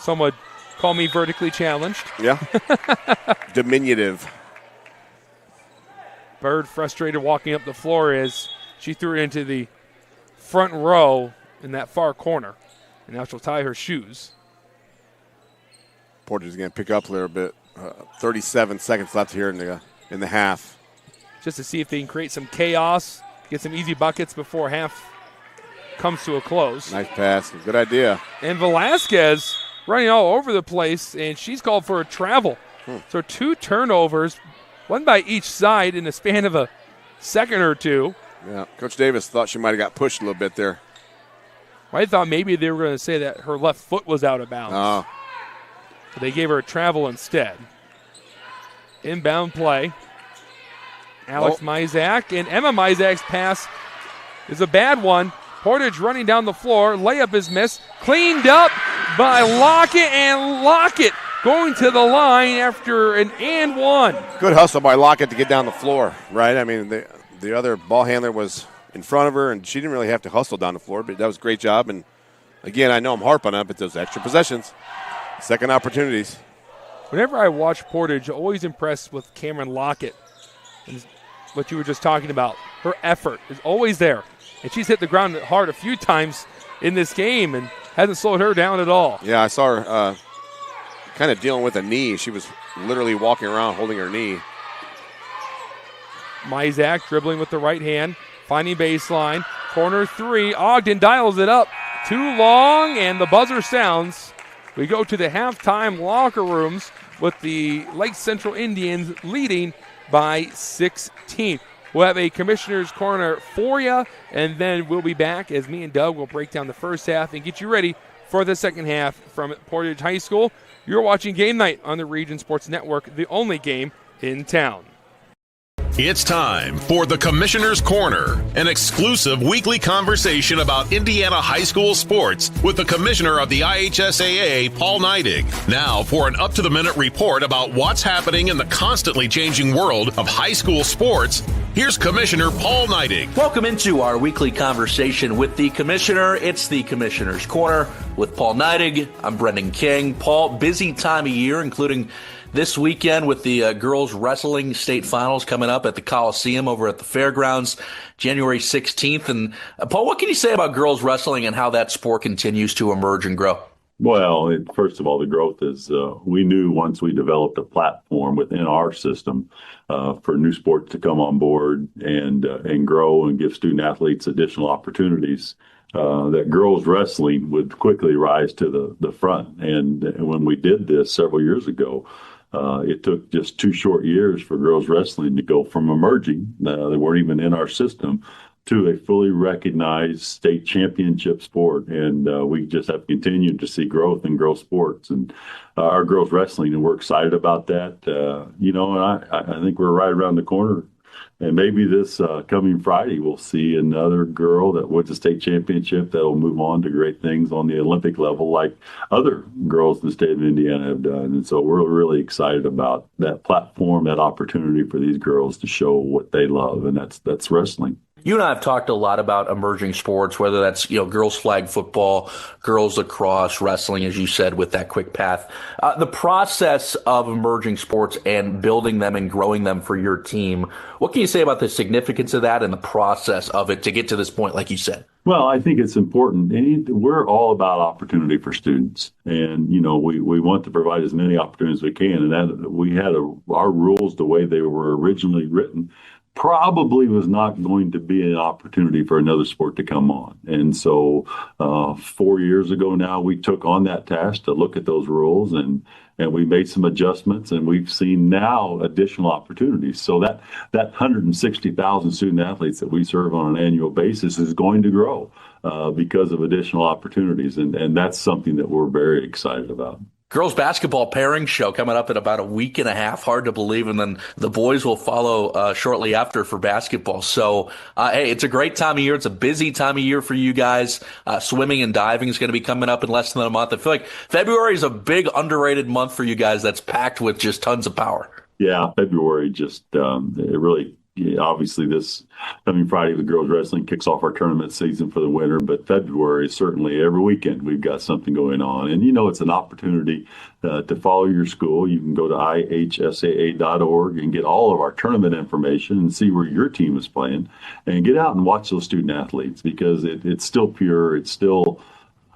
Some would call me vertically challenged. Yeah. Diminutive. Bird frustrated walking up the floor as she threw it into the front row in that far corner. And now she'll tie her shoes. Portage is going to pick up a little bit. 37 seconds left here in the half. Just to see if they can create some chaos, get some easy buckets before half comes to a close. Nice pass. Good idea. And Velasquez running all over the place, and she's called for a travel. So 2 turnovers, one by each side in the span of a second or two. Yeah, Coach Davis thought she might have got pushed a little bit there. I thought maybe they were going to say that her left foot was out of bounds. Oh. But they gave her a travel instead. Inbound play. Alex Mizak, and Emma Mizak's pass is a bad one. Portage running down the floor. Layup is missed. Cleaned up by Lockett, and Lockett going to the line after an and one. Good hustle by Lockett to get down the floor, right? I mean, the other ball handler was in front of her, and she didn't really have to hustle down the floor, but that was a great job. And, again, I know I'm harping on it, but those extra possessions, second opportunities. Whenever I watch Portage, always impressed with Cameron Lockett. And what you were just talking about, her effort is always there. And she's hit the ground hard a few times in this game and hasn't slowed her down at all. Yeah, I saw her kind of dealing with a knee. She was literally walking around holding her knee. Mizak dribbling with the right hand, finding baseline. Corner 3, Ogden dials it up. Too long, and the buzzer sounds. We go to the halftime locker rooms with the Lake Central Indians leading by 16. We'll have a commissioner's corner for you, and then we'll be back as me and Doug will break down the first half and get you ready for the second half from Portage High School. You're watching Game Night on the Region Sports Network, the only game in town. It's time for the Commissioner's Corner, an exclusive weekly conversation about Indiana high school sports with the commissioner of the IHSAA, Paul Neidig. Now for an up-to-the-minute report about what's happening in the constantly changing world of high school sports, here's Commissioner Paul Neidig. Welcome into our weekly conversation with the commissioner. It's the Commissioner's Corner with Paul Neidig. I'm Brendan King. Paul, busy time of year, including this weekend with the girls wrestling state finals coming up at the Coliseum over at the fairgrounds, January 16th. And Paul, what can you say about girls wrestling and how that sport continues to emerge and grow? Well, first of all, the growth is we knew once we developed a platform within our system for new sports to come on board and grow and give student athletes additional opportunities, that girls wrestling would quickly rise to the front. And when we did this several years ago, it took just 2 short years for girls wrestling to go from emerging, they weren't even in our system, to a fully recognized state championship sport. And we just have continued to see growth in girls sports and our girls wrestling, and we're excited about that. And I think we're right around the corner. And maybe this coming Friday, we'll see another girl that wins the state championship that'll move on to great things on the Olympic level like other girls in the state of Indiana have done. And so we're really excited about that platform, that opportunity for these girls to show what they love, and that's wrestling. You and I have talked a lot about emerging sports, whether that's, girls flag football, girls lacrosse, wrestling, as you said, with that quick path. The process of emerging sports and building them and growing them for your team, what can you say about the significance of that and the process of it to get to this point, like you said? Well, I think it's important. We're all about opportunity for students. And, we want to provide as many opportunities as we can. And that we had our rules the way they were originally written probably was not going to be an opportunity for another sport to come on. And so 4 years ago now, we took on that task to look at those rules, and we made some adjustments, and we've seen now additional opportunities. So that 160,000 student athletes that we serve on an annual basis is going to grow because of additional opportunities. And that's something that we're very excited about. Girls basketball pairing show coming up in about a week and a half. Hard to believe. And then the boys will follow shortly after for basketball. So, hey, it's a great time of year. It's a busy time of year for you guys. Swimming and diving is going to be coming up in less than a month. I feel like February is a big underrated month for you guys that's packed with just tons of power. Yeah, February just it really. Yeah, obviously, this coming Friday, the girls wrestling kicks off our tournament season for the winter. But February, certainly every weekend, we've got something going on. And, it's an opportunity to follow your school. You can go to ihsaa.org and get all of our tournament information and see where your team is playing and get out and watch those student athletes, because it's still pure. It's still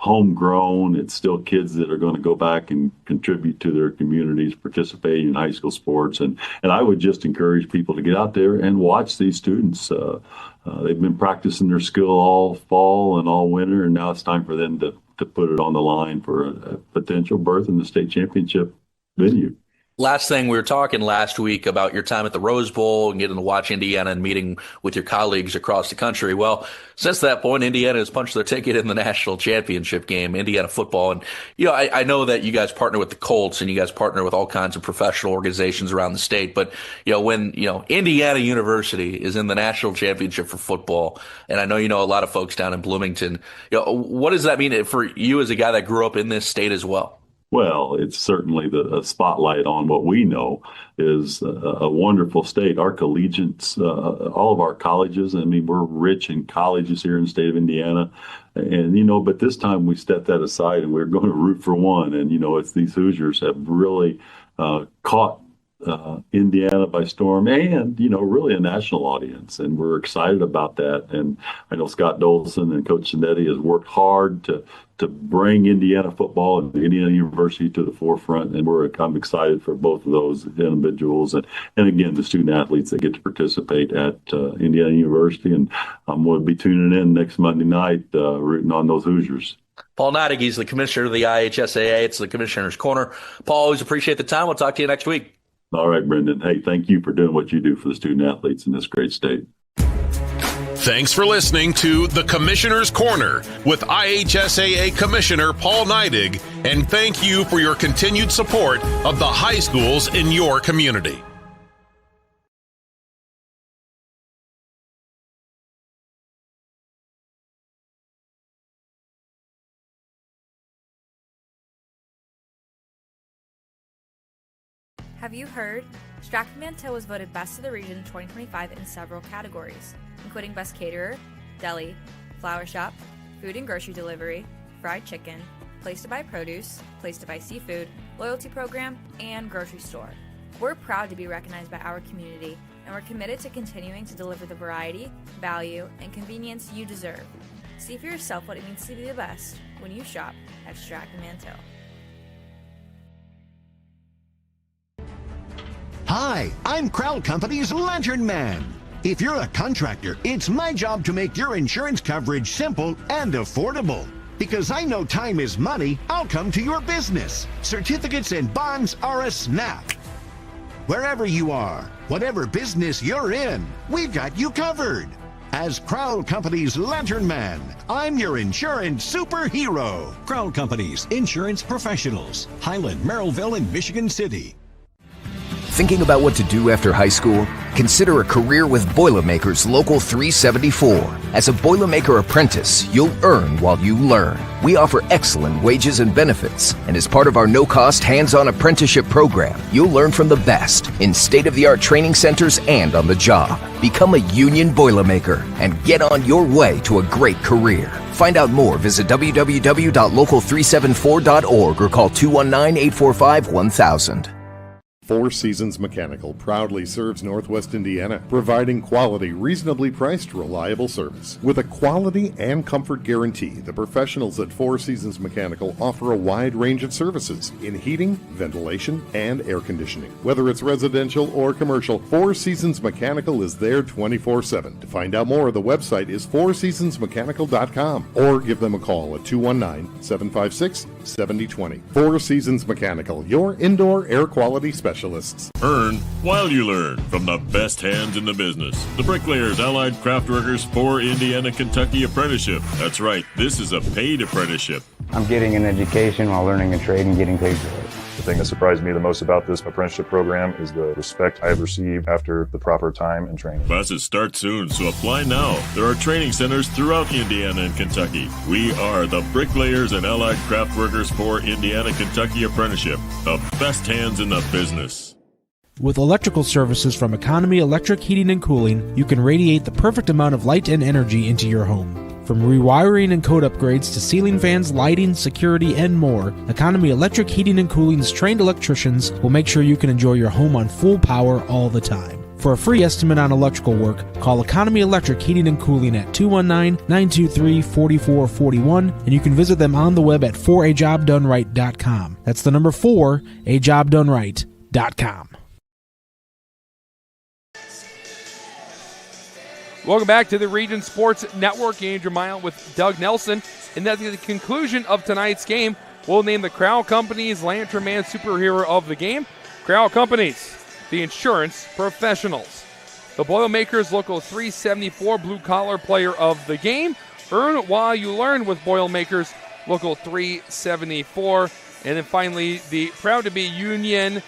homegrown. It's still kids that are going to go back and contribute to their communities, participating in high school sports. And I would just encourage people to get out there and watch these students. They've been practicing their skill all fall and all winter, and now it's time for them to put it on the line for a potential berth in the state championship venue. Last thing, we were talking last week about your time at the Rose Bowl and getting to watch Indiana and meeting with your colleagues across the country. Well, since that point, Indiana has punched their ticket in the national championship game, Indiana football. And, I know that you guys partner with the Colts and you guys partner with all kinds of professional organizations around the state. But, when, Indiana University is in the national championship for football, and I know a lot of folks down in Bloomington, what does that mean for you as a guy that grew up in this state as well? Well, it's certainly the spotlight on what we know is a wonderful state. Our collegiates, all of our colleges, we're rich in colleges here in the state of Indiana. And, but this time we stepped that aside and we're going to root for one. And, it's these Hoosiers have really caught Indiana by storm and, really a national audience. And we're excited about that. And I know Scott Dolson and Coach Cinetti has worked hard to bring Indiana football and Indiana University to the forefront. And I'm excited for both of those individuals. And again, the student athletes that get to participate at Indiana University. And I'm going to be tuning in next Monday night, rooting on those Hoosiers. Paul Neidig, he's the commissioner of the IHSAA. It's the Commissioner's Corner. Paul, always appreciate the time. We'll talk to you next week. All right, Brendan. Hey, thank you for doing what you do for the student athletes in this great state. Thanks for listening to The Commissioner's Corner with IHSAA Commissioner Paul Neidig, and thank you for your continued support of the high schools in your community. Have you heard? Strachan-Mantell was voted Best of the Region 2025 in several categories, including Best Caterer, Deli, Flower Shop, Food and Grocery Delivery, Fried Chicken, Place to Buy Produce, Place to Buy Seafood, Loyalty Program, and Grocery Store. We're proud to be recognized by our community, and we're committed to continuing to deliver the variety, value, and convenience you deserve. See for yourself what it means to be the best when you shop at Strachan-Mantell. Hi, I'm Crowell Company's Lantern Man. If you're a contractor, it's my job to make your insurance coverage simple and affordable. Because I know time is money, I'll come to your business. Certificates and bonds are a snap. Wherever you are, whatever business you're in, we've got you covered. As Crowell Company's Lantern Man, I'm your insurance superhero. Crowell Company's insurance professionals. Highland, Merrillville, and Michigan City. Thinking about what to do after high school? Consider a career with Boilermakers Local 374. As a Boilermaker apprentice, you'll earn while you learn. We offer excellent wages and benefits, and as part of our no-cost hands-on apprenticeship program, you'll learn from the best in state-of-the-art training centers and on the job. Become a union Boilermaker and get on your way to a great career. Find out more, visit www.local374.org or call 219-845-1000. Four Seasons Mechanical proudly serves Northwest Indiana, providing quality, reasonably priced, reliable service. With a quality and comfort guarantee, the professionals at Four Seasons Mechanical offer a wide range of services in heating, ventilation, and air conditioning. Whether it's residential or commercial, Four Seasons Mechanical is there 24/7. To find out more, the website is fourseasonsmechanical.com or give them a call at 219-756-7020. Four Seasons Mechanical, your indoor air quality specialist. Earn while you learn from the best hands in the business. The Bricklayers Allied Craft Workers for Indiana, Kentucky Apprenticeship. That's right, this is a paid apprenticeship. I'm getting an education while learning a trade and getting paid for it. The thing that surprised me the most about this apprenticeship program is the respect I have received after the proper time and training. Classes start soon, so apply now. There are training centers throughout Indiana and Kentucky. We are the Bricklayers and Allied Craft Workers for Indiana, Kentucky Apprenticeship. The best hands in the business. With electrical services from Economy Electric Heating and Cooling, you can radiate the perfect amount of light and energy into your home. From rewiring and code upgrades to ceiling fans, lighting, security, and more, Economy Electric Heating and Cooling's trained electricians will make sure you can enjoy your home on full power all the time. For a free estimate on electrical work, call Economy Electric Heating and Cooling at 219-923-4441, and you can visit them on the web at 4ajobdoneright.com. That's the number 4ajobdoneright.com. Welcome back to the Region Sports Network. Andrew Mile with Doug Nelson. And at the conclusion of tonight's game, we'll name the Crowell Companies Lantern Man Superhero of the game. Crowell Companies, the insurance professionals. The Boilermakers Local 374 Blue Collar Player of the game. Earn while you learn with Boilermakers Local 374. And then finally, the Proud to Be Union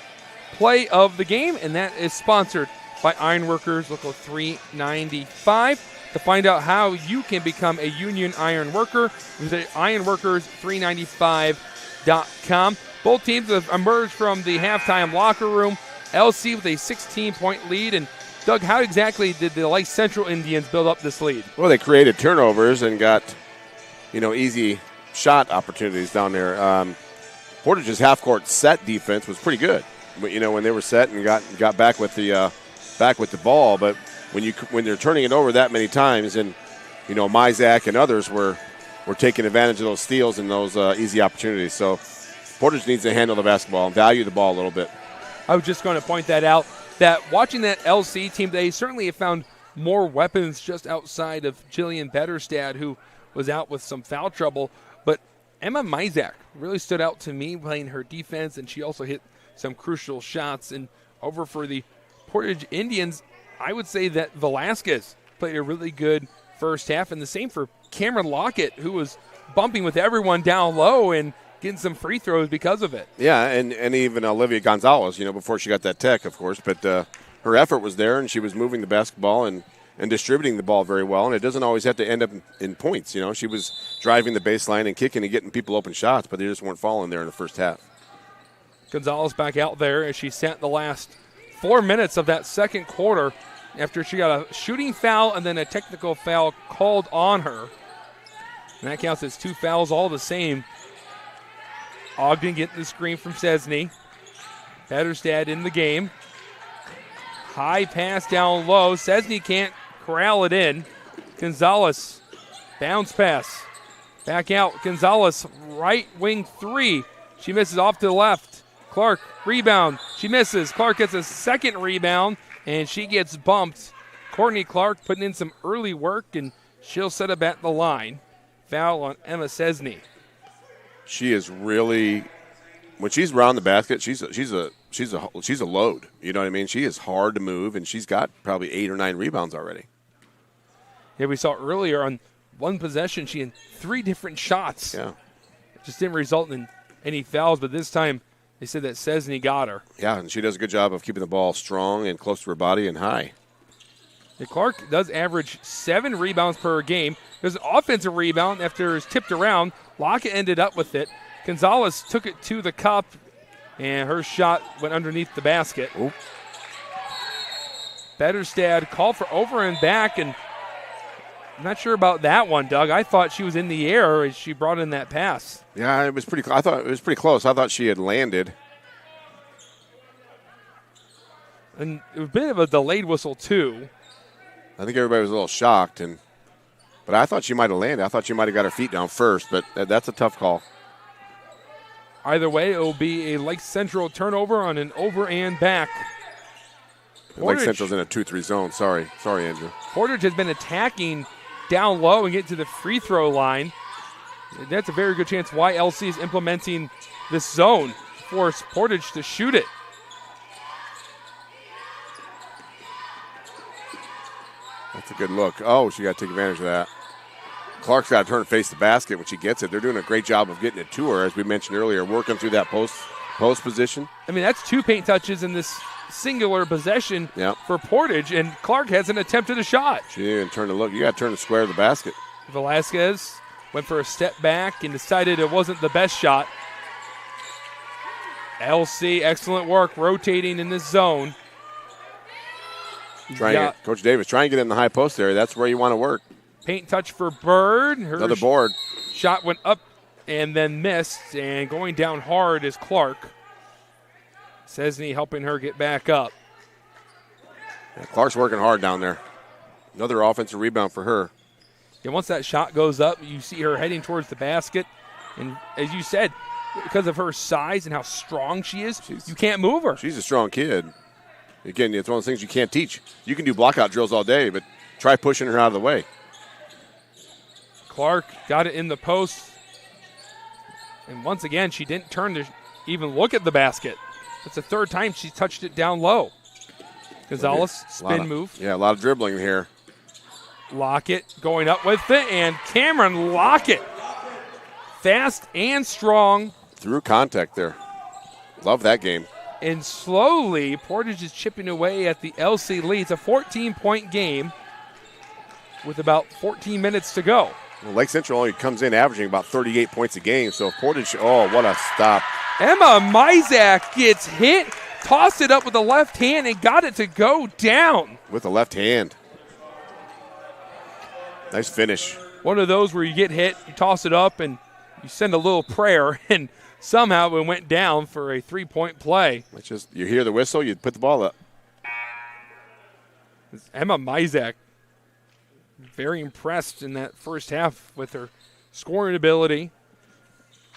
Play of the game, and that is sponsored by Ironworkers Local 395. To find out how you can become a union iron worker, visit ironworkers395.com. Both teams have emerged from the halftime locker room. LC with a 16-point lead. And Doug, how exactly did the Lake Central Indians build up this lead? Well, they created turnovers and got, easy shot opportunities down there. Portage's half-court set defense was pretty good. But, when they were set and got back with the ball, but when they're turning it over that many times, and Mizak and others were taking advantage of those steals and those easy opportunities. So Portage needs to handle the basketball and value the ball a little bit. I was just going to point that out, that watching that LC team, they certainly have found more weapons just outside of Jillian Betterstad, who was out with some foul trouble. But Emma Mizak really stood out to me playing her defense, and she also hit some crucial shots. And over for the Portage Indians, I would say that Velasquez played a really good first half, and the same for Cameron Lockett, who was bumping with everyone down low and getting some free throws because of it. Yeah, and even Olivia Gonzalez, before she got that tech, of course, but her effort was there, and she was moving the basketball and distributing the ball very well, and it doesn't always have to end up in points. She was driving the baseline and kicking and getting people open shots, but they just weren't falling there in the first half. Gonzalez back out there as she sat the last 4 minutes of that second quarter after she got a shooting foul and then a technical foul called on her. And that counts as 2 fouls all the same. Ogden getting the screen from Cesny. Betterstad in the game. High pass down low. Cesny can't corral it in. Gonzalez, bounce pass. Back out. Gonzalez, right wing three. She misses off to the left. Clark, rebound. She misses. Clark gets a second rebound, and she gets bumped. Courtney Clark putting in some early work, and she'll set up at the line. Foul on Emma Cesny. She is really, when she's around the basket, she's a load. You know what I mean? She is hard to move, and she's got probably 8 or 9 rebounds already. Yeah, we saw earlier on one possession, she had 3 different shots. Yeah. It just didn't result in any fouls, but this time they said that Cesny got her. Yeah, and she does a good job of keeping the ball strong and close to her body and high. And Clark does average 7 rebounds per game. There's an offensive rebound after it was tipped around. Lockett ended up with it. Gonzalez took it to the cup, and her shot went underneath the basket. Oop. Betterstad called for over and back, and I'm not sure about that one, Doug. I thought she was in the air as she brought in that pass. Yeah, it was pretty. I thought it was pretty close. I thought she had landed. And it was a bit of a delayed whistle, too. I think everybody was a little shocked, but I thought she might have landed. I thought she might have got her feet down first, but that's a tough call. Either way, it will be a Lake Central turnover on an over and back. Lake Central's in a 2-3 zone. Sorry, Andrew. Portage has been attacking down low and get to the free throw line. That's a very good chance why LC is implementing this zone. Force Portage to shoot it. That's a good look. Oh, she got to take advantage of that. Clark's got to turn and face the basket when she gets it. They're doing a great job of getting it to her, as we mentioned earlier, working through that post position. I mean, that's 2 paint touches in this singular possession for Portage, and Clark hasn't attempted a shot. She didn't even turn to look. You got to turn to square the basket. Velasquez went for a step back and decided it wasn't the best shot. LC, excellent work rotating in this zone. Coach Davis, try and get in the high post area. That's where you want to work. Paint touch for Bird. Another board. Shot went up and then missed, and going down hard is Clark. Cesny helping her get back up. Yeah, Clark's working hard down there. Another offensive rebound for her. And once that shot goes up, you see her heading towards the basket. And as you said, because of her size and how strong she is, you can't move her. She's a strong kid. Again, it's one of those things you can't teach. You can do blockout drills all day, but try pushing her out of the way. Clark got it in the post. And once again, she didn't turn to even look at the basket. That's the 3rd time she's touched it down low. Gonzalez, spin move. Yeah, a lot of dribbling here. Lockett going up with it, and Cameron Lockett. Fast and strong. Through contact there. Love that game. And slowly, Portage is chipping away at the LC lead. It's a 14-point game with about 14 minutes to go. Well, Lake Central only comes in averaging about 38 points a game, so if Portage, what a stop. Emma Mizak gets hit, tossed it up with the left hand, and got it to go down. With the left hand. Nice finish. One of those where you get hit, you toss it up, and you send a little prayer, and somehow it went down for a 3-point play. It's just, you hear the whistle, you put the ball up. Emma Mizak, very impressed in that first half with her scoring ability.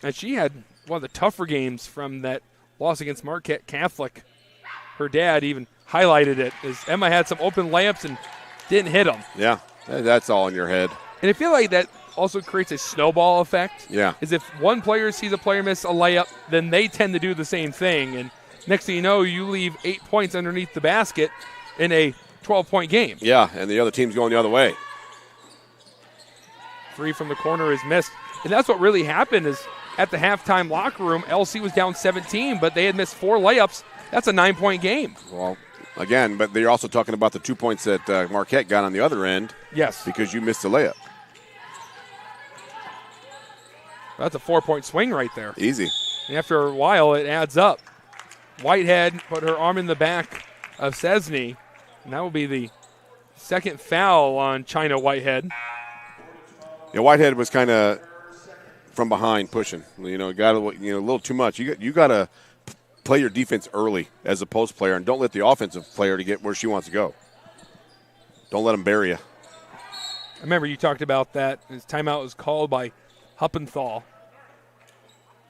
And she had one of the tougher games from that loss against Marquette Catholic. Her dad even highlighted it as Emma had some open layups and didn't hit them. Yeah, that's all in your head. And I feel like that also creates a snowball effect. Yeah. Is if one player sees a player miss a layup, then they tend to do the same thing. And next thing you know, you leave 8 points underneath the basket in a 12-point game. Yeah, and the other team's going the other way. 3 from the corner is missed. And that's what really happened is at the halftime locker room, LC was down 17, but they had missed 4 layups. That's a 9-point game. Well, again, but they're also talking about the 2 points that Marquette got on the other end. Yes. Because you missed a layup. That's a 4-point swing right there. Easy. And after a while, it adds up. Whitehead put her arm in the back of Cesny, and that will be the second foul on China Whitehead. Yeah, Whitehead was kind of from behind pushing. Got a little too much. You got to play your defense early as a post player, and don't let the offensive player to get where she wants to go. Don't let them bury you. I remember you talked about that. His timeout was called by Huppenthal.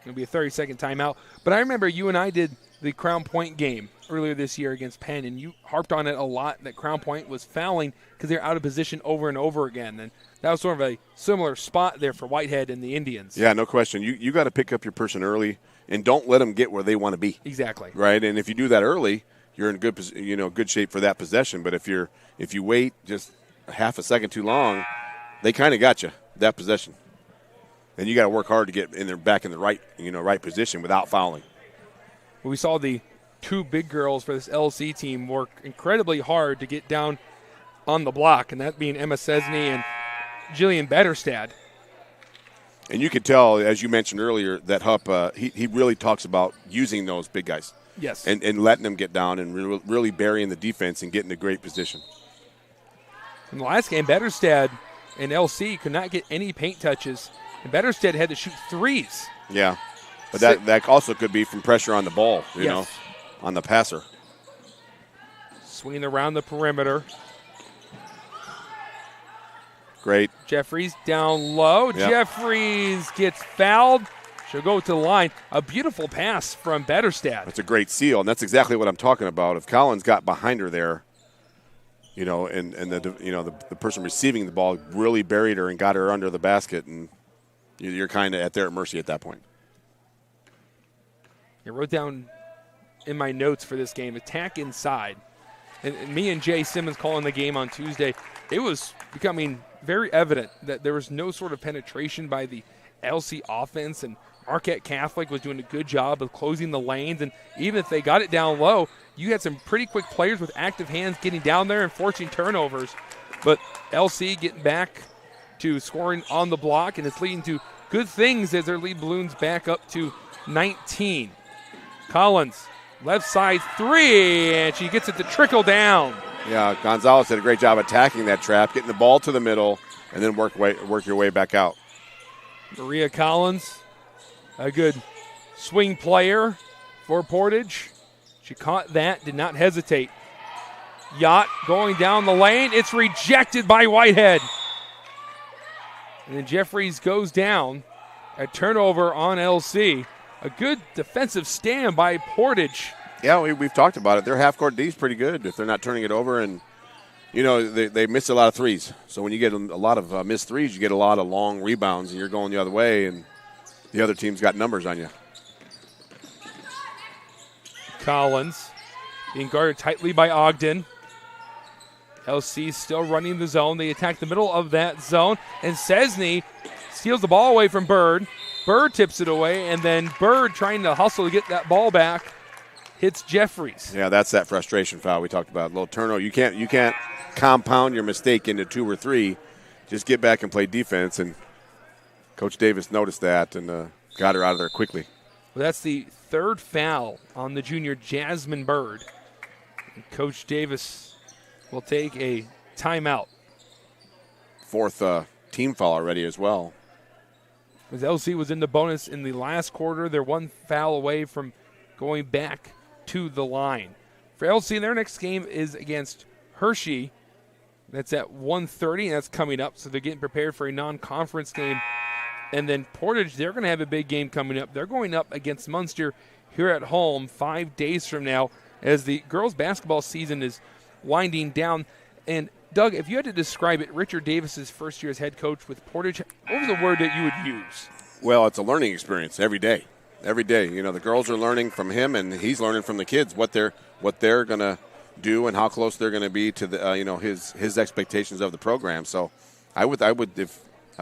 It'll be a 30-second timeout. But I remember you and I did the Crown Point game earlier this year against Penn, and you harped on it a lot that Crown Point was fouling because they're out of position over and over again. And that was sort of a similar spot there for Whitehead and the Indians. Yeah, no question. You got to pick up your person early, and don't let them get where they want to be. Exactly. Right, and if you do that early, you're in good shape for that possession. But if you wait just a half a second too long, they kind of got you that possession. And you got to work hard to get in there back in the right position without fouling. We saw the 2 big girls for this LC team work incredibly hard to get down on the block, and that being Emma Cesny and Jillian Betterstad. And you could tell, as you mentioned earlier, that Hupp, he really talks about using those big guys. Yes. And letting them get down and really burying the defense and getting a great position. In the last game, Betterstad and LC could not get any paint touches, and Betterstad had to shoot 3s. Yeah. But that also could be from pressure on the ball, you know, on the passer. Swinging around the perimeter. Great. Jeffries down low. Yep. Jeffries gets fouled. She'll go to the line. A beautiful pass from Betterstad. That's a great seal, and that's exactly what I'm talking about. If Collins got behind her there, and the person receiving the ball really buried her and got her under the basket, and you're kind of at their mercy at that point. I wrote down in my notes for this game, attack inside. And me and Jay Simmons calling the game on Tuesday, it was becoming very evident that there was no sort of penetration by the LC offense, and Marquette Catholic was doing a good job of closing the lanes. And even if they got it down low, you had some pretty quick players with active hands getting down there and forcing turnovers. But LC getting back to scoring on the block, and it's leading to good things as their lead balloons back up to 19. Collins, left side three, and she gets it to trickle down. Yeah, Gonzalez did a great job attacking that trap, getting the ball to the middle, and then work your way back out. Maria Collins, a good swing player for Portage. She caught that, did not hesitate. Yacht going down the lane. It's rejected by Whitehead. And then Jeffries goes down. A turnover on LC. A good defensive stand by Portage. Yeah, we've talked about it. Their half-court D is pretty good if they're not turning it over. And, they miss a lot of threes. So when you get a lot of missed threes, you get a lot of long rebounds, and you're going the other way, and the other team's got numbers on you. Collins being guarded tightly by Ogden. LC still running the zone. They attack the middle of that zone, and Cesny steals the ball away from Bird. Bird tips it away, and then Bird trying to hustle to get that ball back hits Jeffries. Yeah, that's that frustration foul we talked about. A little turnover. You can't compound your mistake into 2 or 3. Just get back and play defense, and Coach Davis noticed that and got her out of there quickly. Well, that's the third foul on the junior Jasmine Bird. And Coach Davis will take a timeout. 4th team foul already as well. As LC was in the bonus in the last quarter, they're 1 foul away from going back to the line. For LC, their next game is against Hershey. That's at 1:30, and that's coming up, so they're getting prepared for a non-conference game. And then Portage, they're going to have a big game coming up. They're going up against Munster here at home 5 days from now as the girls' basketball season is winding down. And, Doug, if you had to describe it, Richard Davis's first year as head coach with Portage, what was the word that you would use? Well, it's a learning experience every day. Every day. The girls are learning from him, and he's learning from the kids what they're going to do and how close they're going to be to the his expectations of the program. So I would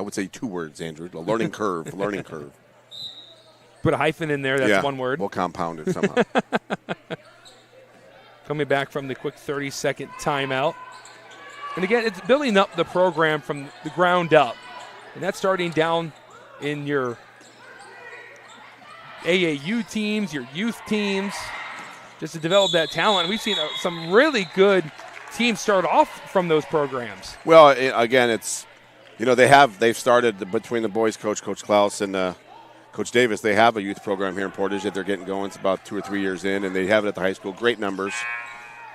say 2 words, Andrew. A learning curve. Learning curve. Put a hyphen in there. That's one word. We'll compound it somehow. Coming back from the quick 30-second timeout. And again, it's building up the program from the ground up. And that's starting down in your AAU teams, your youth teams, just to develop that talent. And we've seen some really good teams start off from those programs. Well, again, it's, they've started between the boys coach, Coach Klaus, and Coach Davis. They have a youth program here in Portage that they're getting going. It's about 2 or 3 years in, and they have it at the high school. Great numbers.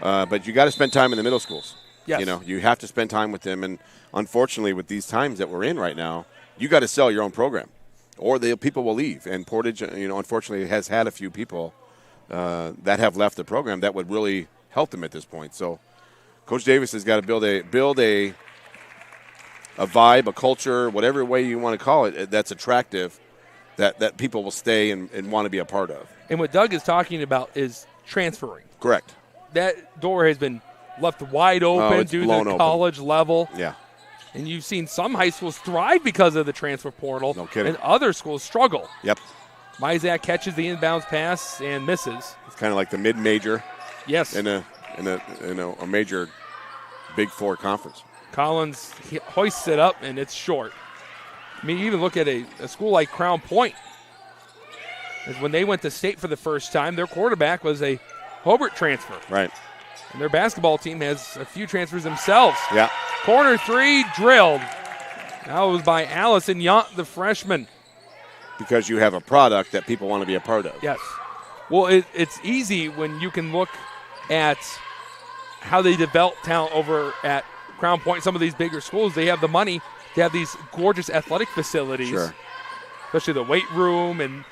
But you got to spend time in the middle schools. Yes. You have to spend time with them. And unfortunately, with these times that we're in right now, you got to sell your own program, or people will leave. And Portage, unfortunately, has had a few people that have left the program that would really help them at this point. So Coach Davis has got to build a vibe, a culture, whatever way you want to call it, that's attractive, that people will stay and want to be a part of. And what Doug is talking about is transferring. Correct. That door has been left wide open due to the college level. Yeah. And you've seen some high schools thrive because of the transfer portal. No kidding. And other schools struggle. Yep. Mizak catches the inbounds pass and misses. It's kind of like the mid-major. Yes. In a major Big Four conference. Collins hoists it up, and it's short. I mean, you even look at a school like Crown Point. When they went to state for the first time, their quarterback was a Hobart transfer. Right. And their basketball team has a few transfers themselves. Yeah. Corner 3 drilled. That was by Allison Yant, the freshman. Because you have a product that people want to be a part of. Yes. Well, it's easy when you can look at how they develop talent over at Crown Point, some of these bigger schools. They have the money to have these gorgeous athletic facilities, Sure. especially the weight room and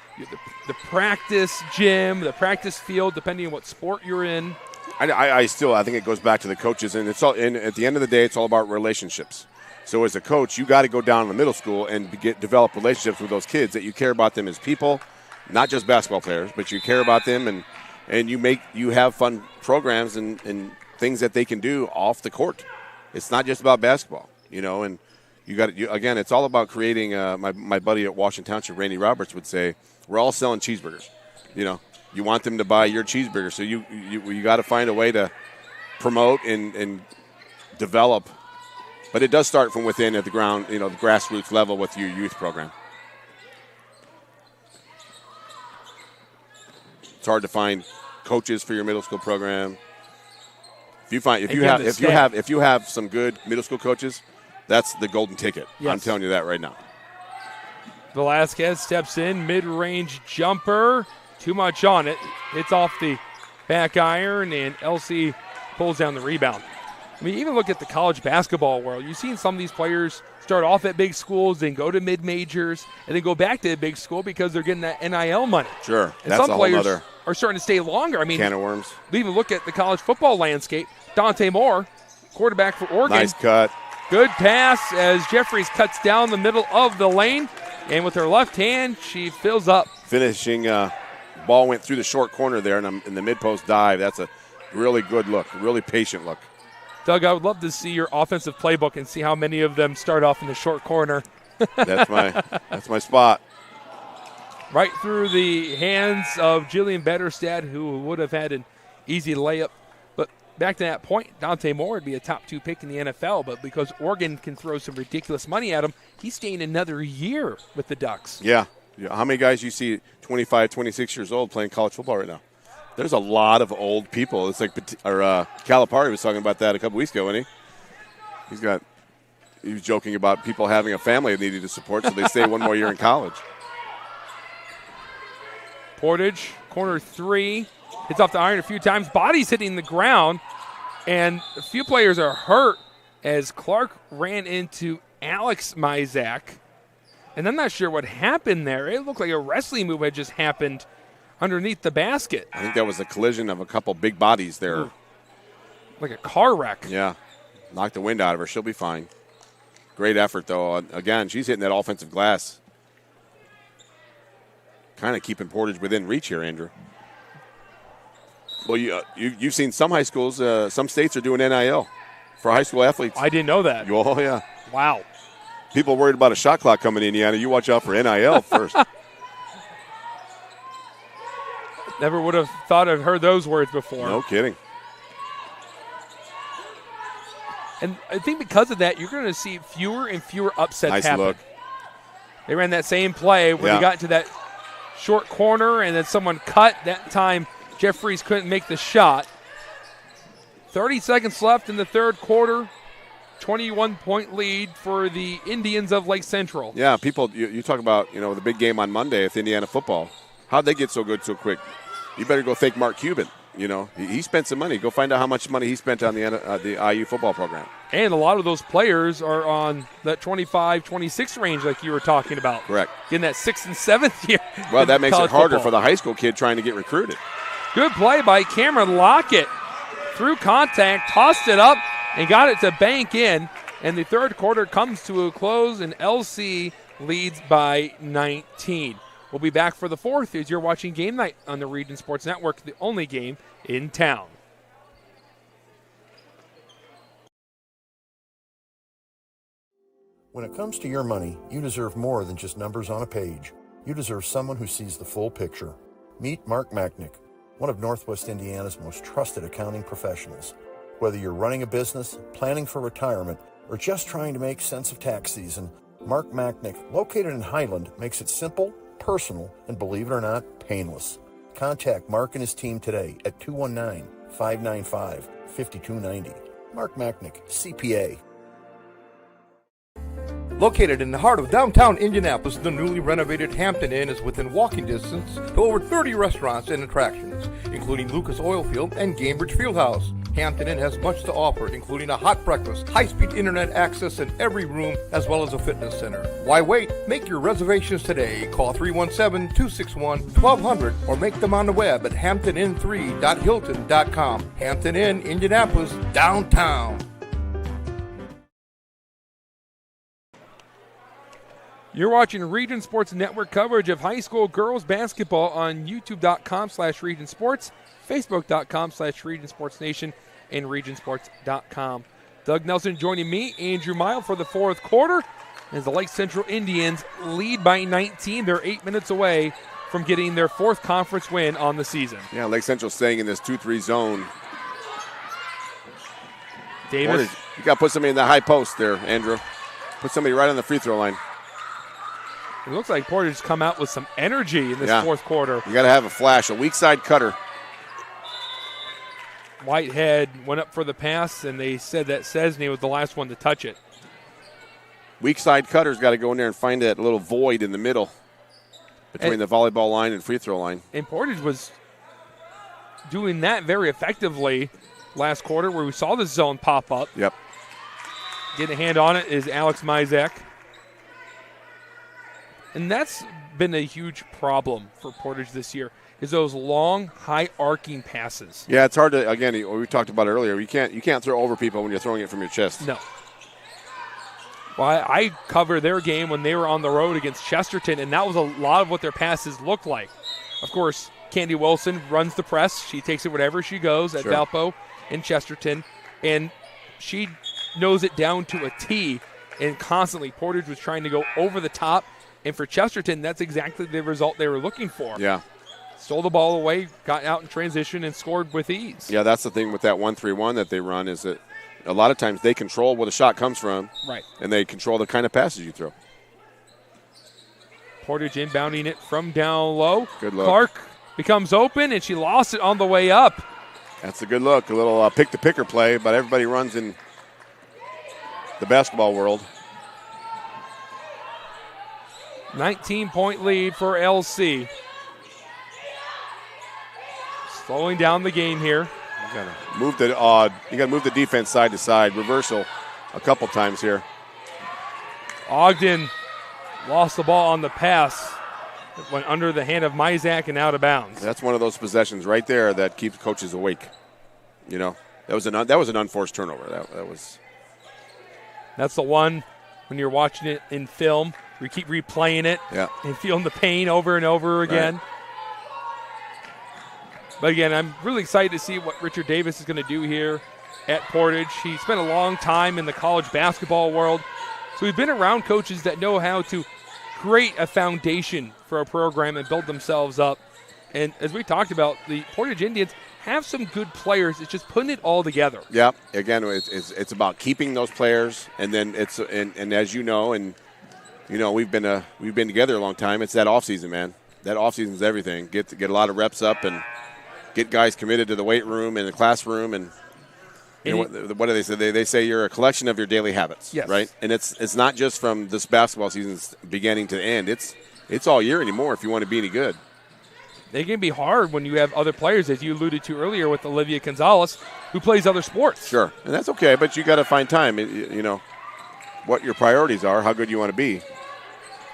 the practice gym, the practice field, depending on what sport you're in. I think it goes back to the coaches, and at the end of the day, it's all about relationships. So as a coach, you got to go down to the middle school and develop relationships with those kids, that you care about them as people, not just basketball players, but you care about them, and you have fun programs and things that they can do off the court. It's not just about basketball, and again, it's all about creating. My buddy at Washington Township, Randy Roberts, would say, we're all selling cheeseburgers. You want them to buy your cheeseburger, so you got to find a way to promote and develop. But it does start from within at the ground, the grassroots level with your youth program. It's hard to find coaches for your middle school program. If you have some good middle school coaches, that's the golden ticket. Yes. I'm telling you that right now. Velasquez steps in, mid-range jumper. Too much on it. It's off the back iron, and LC pulls down the rebound. I mean, even look at the college basketball world. You've seen some of these players start off at big schools, then go to mid-majors, and then go back to a big school because they're getting that NIL money. Sure. And that's some players are starting to stay longer. I mean, can of worms. Even look at the college football landscape. Dante Moore, quarterback for Oregon. Nice cut. Good pass as Jeffries cuts down the middle of the lane. And with her left hand, she fills up. Finishing ball went through the short corner there in the mid-post dive. That's a really good look, really patient look. Doug, I would love to see your offensive playbook and see how many of them start off in the short corner. That's my spot. Right through the hands of Jillian Betterstad, who would have had an easy layup. But back to that point, Dante Moore would be a top 2 pick in the NFL, but because Oregon can throw some ridiculous money at him, he's staying another year with the Ducks. Yeah. How many guys you see 25, 26 years old playing college football right now? There's a lot of old people. It's like Calipari was talking about that a couple weeks ago, wasn't he? He was joking about people having a family they needed to support, so they stay one more year in college. Portage, corner 3, hits off the iron a few times. Body's hitting the ground, and a few players are hurt as Clark ran into Alex Mizak. And I'm not sure what happened there. It looked like a wrestling move had just happened underneath the basket. I think that was a collision of a couple big bodies there. Ooh. Like a car wreck. Yeah. Knocked the wind out of her. She'll be fine. Great effort, though. Again, she's hitting that offensive glass. Kind of keeping Portage within reach here, Andrew. Well, you've seen some high schools, some states are doing NIL for high school athletes. I didn't know that. Oh, yeah. Wow. People worried about a shot clock coming in Indiana. You watch out for NIL first. Never would have thought I've heard those words before. No kidding. And I think because of that, you're going to see fewer and fewer upsets happen. Look. They ran that same play where they got into that short corner and then someone cut. That time, Jeffries couldn't make the shot. 30 seconds left in the third quarter. 21-point lead for the Indians of Lake Central. Yeah, people, you talk about, the big game on Monday with Indiana football. How'd they get so good so quick? You better go thank Mark Cuban. He spent some money. Go find out how much money he spent on the IU football program. And a lot of those players are on that 25, 26 range like you were talking about. Correct. In that 6th and 7th year. Well, that makes it harder football for the high school kid trying to get recruited. Good play by Cameron Lockett. Through contact, tossed it up, and got it to bank in. And the third quarter comes to a close, and LC leads by 19. We'll be back for the fourth as you're watching Game Night on the Region Sports Network, the only game in town. When it comes to your money, you deserve more than just numbers on a page. You deserve someone who sees the full picture. Meet Mark Machnick, one of Northwest Indiana's most trusted accounting professionals. Whether you're running a business, planning for retirement, or just trying to make sense of tax season, Mark Machnick, located in Highland, makes it simple, personal, and believe it or not, painless. Contact Mark and his team today at 219-595-5290. Mark Machnick, CPA. Located in the heart of downtown Indianapolis, the newly renovated Hampton Inn is within walking distance to over 30 restaurants and attractions, including Lucas Oilfield and Cambridge Fieldhouse. Hampton Inn has much to offer, including a hot breakfast, high-speed internet access in every room, as well as a fitness center. Why wait? Make your reservations today. Call 317-261-1200 or make them on the web at hamptonin3.hilton.com. Hampton Inn, Indianapolis, downtown. You're watching Region Sports Network coverage of high school girls basketball on youtube.com/Region Sports, facebook.com/Region Sports Nation, and regionsports.com. Doug Nelson joining me, Andrew Mile, for the fourth quarter as the Lake Central Indians lead by 19. They're 8 minutes away from getting their fourth conference win on the season. Yeah, Lake Central staying in this 2-3 zone. Davis. Portage, you got to put somebody in the high post there, Andrew. Put somebody right on the free throw line. It looks like Portage come out with some energy in this fourth quarter. You got to have a flash, a weak side cutter. Whitehead went up for the pass, and they said that Cesney was the last one to touch it. Weak side cutter's got to go in there and find that little void in the middle between the volleyball line and free throw line. And Portage was doing that very effectively last quarter, where we saw the zone pop up. Yep. Getting a hand on it is Alex Mizak. And that's been a huge problem for Portage this year, is those long, high-arcing passes. Yeah, it's hard to, again, we talked about it earlier, you can't throw over people when you're throwing it from your chest. No. Well, I covered their game when they were on the road against Chesterton, and that was a lot of what their passes looked like. Of course, Candy Wilson runs the press. She takes it wherever she goes at Valpo in Chesterton, and she knows it down to a T, and constantly Portage was trying to go over the top. And for Chesterton, that's exactly the result they were looking for. Yeah. Stole the ball away, got out in transition, and scored with ease. Yeah, that's the thing with that 1-3-1 that they run, is that a lot of times they control where the shot comes from. Right. And they control the kind of passes you throw. Portage inbounding it from down low. Good look. Clark becomes open, and she lost it on the way up. That's a good look. A little pick-to-picker play, but everybody runs in the basketball world. 19-point lead for LC. Slowing down the game here. You got to move the defense side to side. Reversal a couple times here. Ogden lost the ball on the pass. It went under the hand of Mizak and out of bounds. That's one of those possessions right there that keeps coaches awake. You know, that was an unforced turnover. That's the one when you're watching it in film. We keep replaying it and feeling the pain over and over again. Right. But again, I'm really excited to see what Richard Davis is going to do here at Portage. He spent a long time in the college basketball world, so we've been around coaches that know how to create a foundation for a program and build themselves up. And as we talked about, the Portage Indians have some good players. It's just putting it all together. Yeah. Again, it's about keeping those players, and then and as you know, and you know, we've been together a long time. It's that offseason, man. That offseason is everything. Get a lot of reps up and get guys committed to the weight room and the classroom. And you know, what do they say? They say you're a collection of your daily habits, right? And it's not just from this basketball season's beginning to end. It's all year anymore if you want to be any good. They can be hard when you have other players, as you alluded to earlier with Olivia Gonzalez, who plays other sports. Sure, and that's okay, but you got to find time. You know what your priorities are, how good you want to be.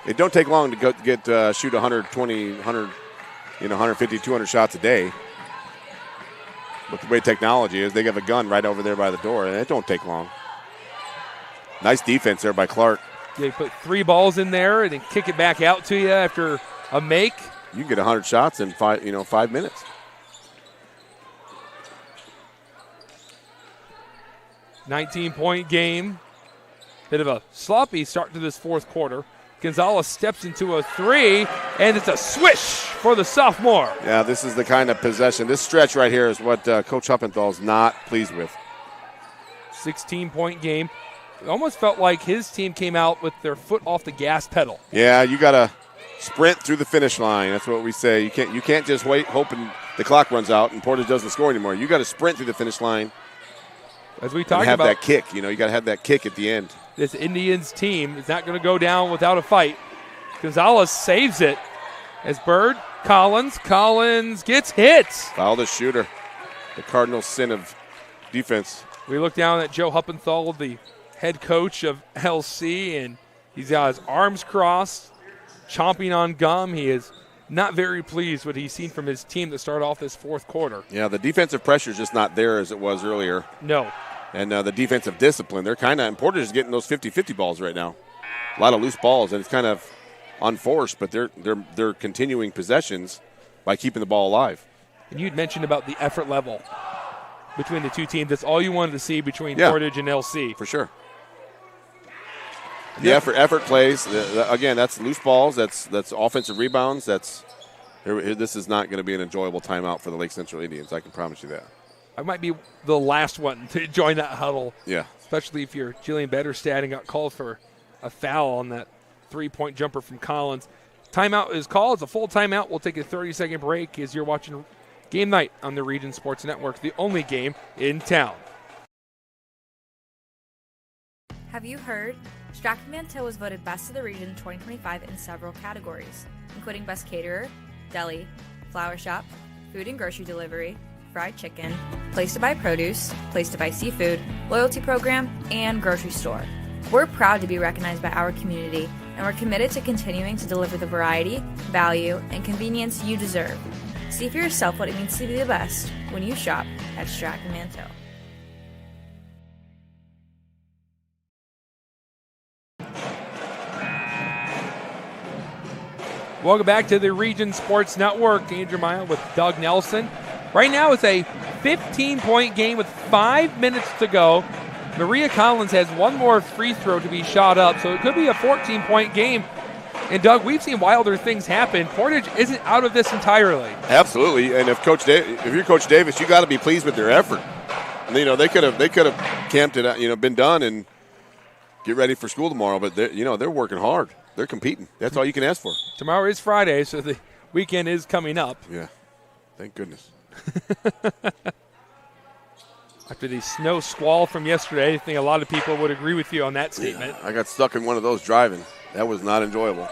It don't take long to shoot 120, 100, 150, 200 shots a day. With the way technology is, they have a gun right over there by the door, and it don't take long. Nice defense there by Clark. They put 3 balls in there and then kick it back out to you after a make. You can get 100 shots in 5 minutes. $19-point game. Bit of a sloppy start to this fourth quarter. Gonzalez steps into a 3, and it's a swish for the sophomore. Yeah, this is the kind of possession. This stretch right here is what Coach Huppenthal is not pleased with. 16-point game. It almost felt like his team came out with their foot off the gas pedal. Yeah, you got to sprint through the finish line. That's what we say. You can't just wait, hoping the clock runs out and Portage doesn't score anymore. You got to sprint through the finish line. As we talked about, have that kick. You got to have that kick at the end. This Indians team is not going to go down without a fight. Gonzalez saves it as Bird, Collins gets hit. Foul the shooter. The Cardinals' sin of defense. We look down at Joe Huppenthal, the head coach of LC, and he's got his arms crossed, chomping on gum. He is not very pleased what he's seen from his team to start off this fourth quarter. Yeah, the defensive pressure is just not there as it was earlier. No. And the defensive discipline, they're kind of – Portage is getting those 50-50 balls right now. A lot of loose balls, and it's kind of unforced, but they're continuing possessions by keeping the ball alive. And you'd mentioned about the effort level between the two teams. That's all you wanted to see between Portage and LC. For sure. The effort plays. Again, that's loose balls. That's offensive rebounds. This is not going to be an enjoyable timeout for the Lake Central Indians. I can promise you that. I might be the last one to join that huddle. Yeah. Especially if you're Jillian Betterstad and got called for a foul on that three-point jumper from Collins. Timeout is called. It's a full timeout. We'll take a 30-second break as you're watching Game Night on the Region Sports Network, the only game in town. Have you heard? Strachan Mantil was voted Best of the Region 2025 in several categories, including Best Caterer, Deli, Flower Shop, Food and Grocery Delivery, Fried Chicken, Place to Buy Produce, Place to Buy Seafood, Loyalty Program, and Grocery Store. We're proud to be recognized by our community, and we're committed to continuing to deliver the variety, value, and convenience you deserve. See for yourself what it means to be the best when you shop at Strachan Mantil. Welcome back to the Region Sports Network. Andrew Mile with Doug Nelson. Right now it's a 15-point game with 5 minutes to go. Maria Collins has one more free throw to be shot up, so it could be a 14-point game. And, Doug, we've seen wilder things happen. Portage isn't out of this entirely. Absolutely, and if you're Coach Davis, you got to be pleased with their effort. And, they could have camped it, been done and get ready for school tomorrow, but they're working hard. They're competing. That's all you can ask for. Tomorrow is Friday, so the weekend is coming up. Yeah, thank goodness. After the snow squall from yesterday, I think a lot of people would agree with you on that statement. Yeah, I got stuck in one of those driving. That was not enjoyable.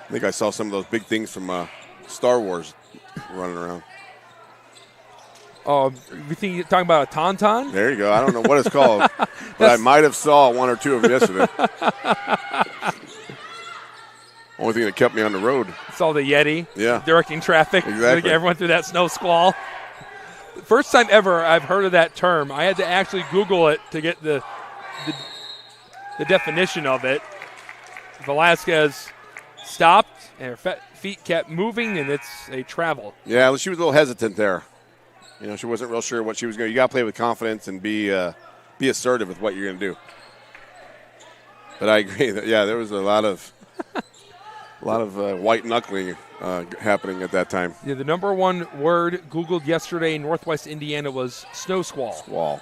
I think I saw some of those big things from Star Wars running around. Oh, you think you're talking about a tauntaun? There you go. I don't know what it's called, but I might have saw one or two of them yesterday. Only thing that kept me on the road. Saw the Yeti. Yeah. Directing traffic. Exactly. Get everyone through that snow squall. First time ever I've heard of that term. I had to actually Google it to get the definition of it. Velasquez stopped, and her feet kept moving, and it's a travel. Yeah, she was a little hesitant there. She wasn't real sure what she was going to do. You got to play with confidence and be assertive with what you're going to do. But I agree that, there was a lot of white knuckling happening at that time. Yeah, the number one word Googled yesterday in Northwest Indiana was snow squall. Squall.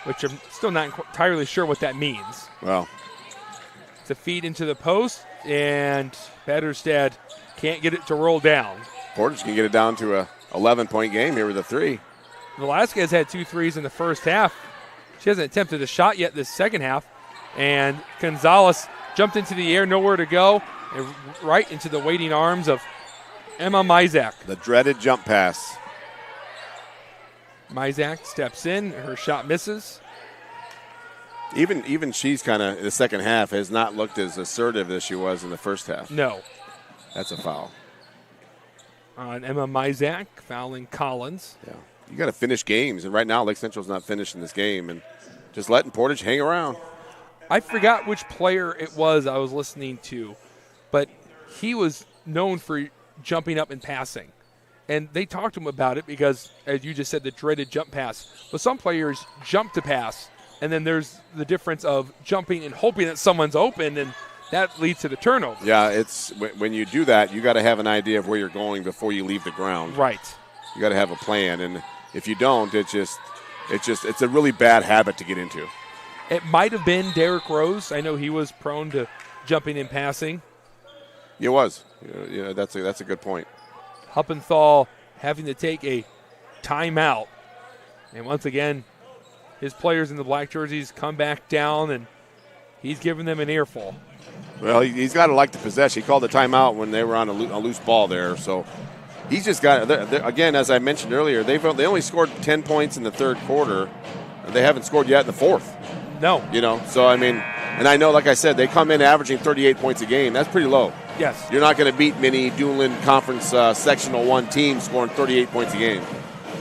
Which I'm still not entirely sure what that means. Well. It's a feed into the post, and Batterstad can't get it to roll down. Portage can get it down to a 11-point game here with a three. Velasquez had 2 threes in the first half. She hasn't attempted a shot yet this second half. And Gonzalez jumped into the air, nowhere to go, and right into the waiting arms of Emma Mizak. The dreaded jump pass. Mizak steps in. Her shot misses. Even she's kind of, in the second half, has not looked as assertive as she was in the first half. No. That's a foul. On Emma Mizak, fouling Collins. Yeah. You got to finish games, and right now Lake Central's not finishing this game, and just letting Portage hang around. I forgot which player it was I was listening to, but he was known for jumping up and passing. And they talked to him about it because, as you just said, the dreaded jump pass. But some players jump to pass, and then there's the difference of jumping and hoping that someone's open, and that leads to the turnover. Yeah, it's when you do that, you got to have an idea of where you're going before you leave the ground. Right. You got to have a plan, and if you don't, it's a really bad habit to get into. It might have been Derek Rose. I know he was prone to jumping and passing. It was. That's a good point. Huppenthal having to take a timeout. And once again, his players in the black jerseys come back down, and he's giving them an earful. Well, he's got to like the possession. He called the timeout when they were on a loose ball there. So he's just got, again, as I mentioned earlier, they only scored 10 points in the third quarter. And they haven't scored yet in the fourth. No. So, I mean, and I know, like I said, they come in averaging 38 points a game. That's pretty low. Yes. You're not going to beat many Duneland Conference Sectional 1 teams scoring 38 points a game.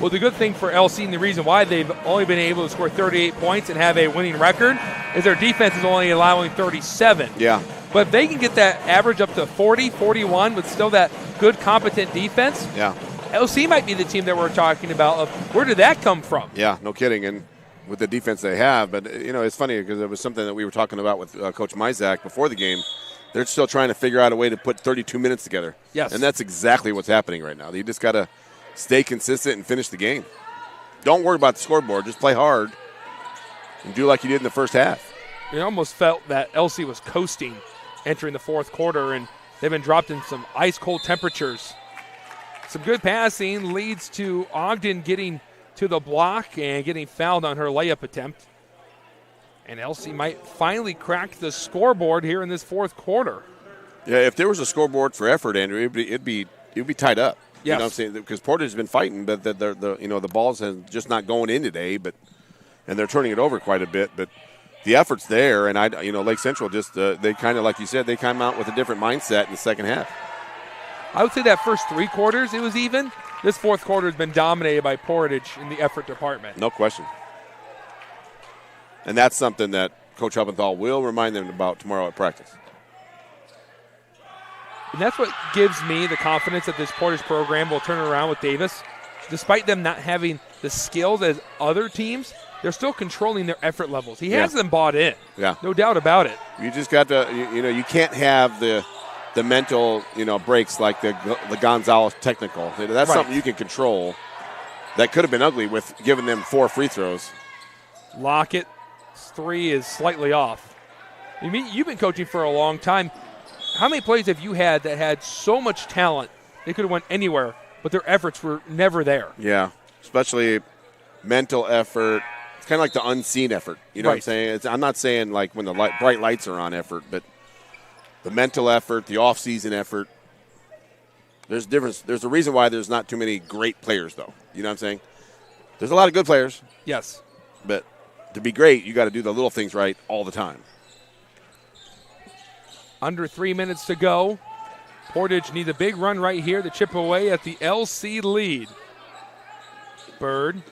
Well, the good thing for LC and the reason why they've only been able to score 38 points and have a winning record is their defense is only allowing 37. Yeah. But if they can get that average up to 40, 41 with still that good, competent defense, yeah, LC might be the team that we're talking about of where did that come from? Yeah, no kidding. And with the defense they have, but, it's funny because it was something that we were talking about with Coach Mizak before the game. They're still trying to figure out a way to put 32 minutes together. Yes. And that's exactly what's happening right now. You just got to stay consistent and finish the game. Don't worry about the scoreboard. Just play hard and do like you did in the first half. It almost felt that LC was coasting entering the fourth quarter, and they've been dropped in some ice-cold temperatures. Some good passing leads to Ogden getting to the block and getting fouled on her layup attempt. And LC might finally crack the scoreboard here in this fourth quarter. Yeah, if there was a scoreboard for effort, Andrew, it'd be tied up. Yes. You know what I'm saying? Because Portage has been fighting, but the balls have just not going in today, and they're turning it over quite a bit. But the effort's there, and Lake Central just they kind of, like you said, they come out with a different mindset in the second half. I would say that first three quarters it was even. This fourth quarter has been dominated by Portage in the effort department. No question. And that's something that Coach Huppenthal will remind them about tomorrow at practice. And that's what gives me the confidence that this Portage program will turn around with Davis. Despite them not having the skills as other teams, they're still controlling their effort levels. He has them bought in. Yeah. No doubt about it. You just got to, you can't have the mental, breaks like the Gonzalez technical. That's something you can control. That could have been ugly with giving them 4 free throws. Lockett's 3 is slightly off. You've been coaching for a long time. How many plays have you had that had so much talent they could have went anywhere, but their efforts were never there? Yeah, especially mental effort. It's kind of like the unseen effort. You know what I'm saying? I'm not saying like when the bright lights are on effort, but the mental effort, the off-season effort. There's a difference. There's a reason why there's not too many great players, though. You know what I'm saying? There's a lot of good players. Yes. But to be great, you got to do the little things right all the time. Under 3 minutes to go. Portage needs a big run right here to chip away at the LC lead. Bird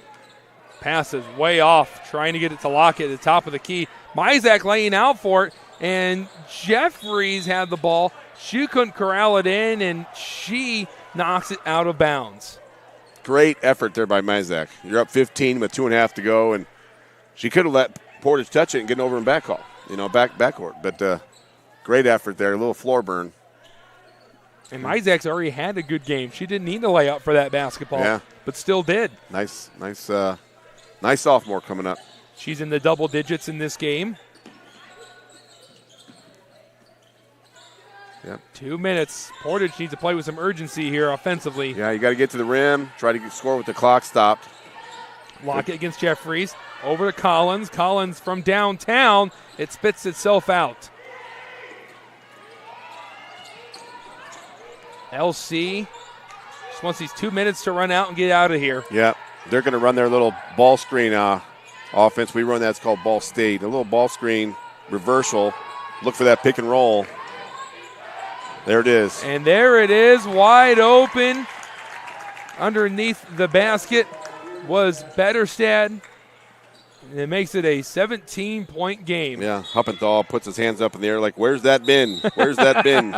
passes way off, trying to get it to Lockett at the top of the key. Mizak laying out for it, and Jeffries had the ball. She couldn't corral it in, and she knocks it out of bounds. Great effort there by Mizak. You're up 15 with 2.5 to go, and she could have let Portage touch it and get over in backcourt. But great effort there, a little floor burn. And Mizak's already had a good game. She didn't need to lay out for that basketball, but still did. Nice sophomore coming up. She's in the double digits in this game. Yep. 2 minutes. Portage needs to play with some urgency here offensively. Yeah, you got to get to the rim, try to score with the clock stopped. Lockett against Jeffries. Over to Collins. Collins from downtown. It spits itself out. LC just wants these 2 minutes to run out and get out of here. Yeah, they're going to run their little ball screen offense. We run that. It's called ball state. A little ball screen reversal. Look for that pick and roll. There it is. And there it is, wide open. Underneath the basket was Betterstad. And it makes it a 17-point game. Yeah, Huppenthal puts his hands up in the air like, where's that been? Where's that been?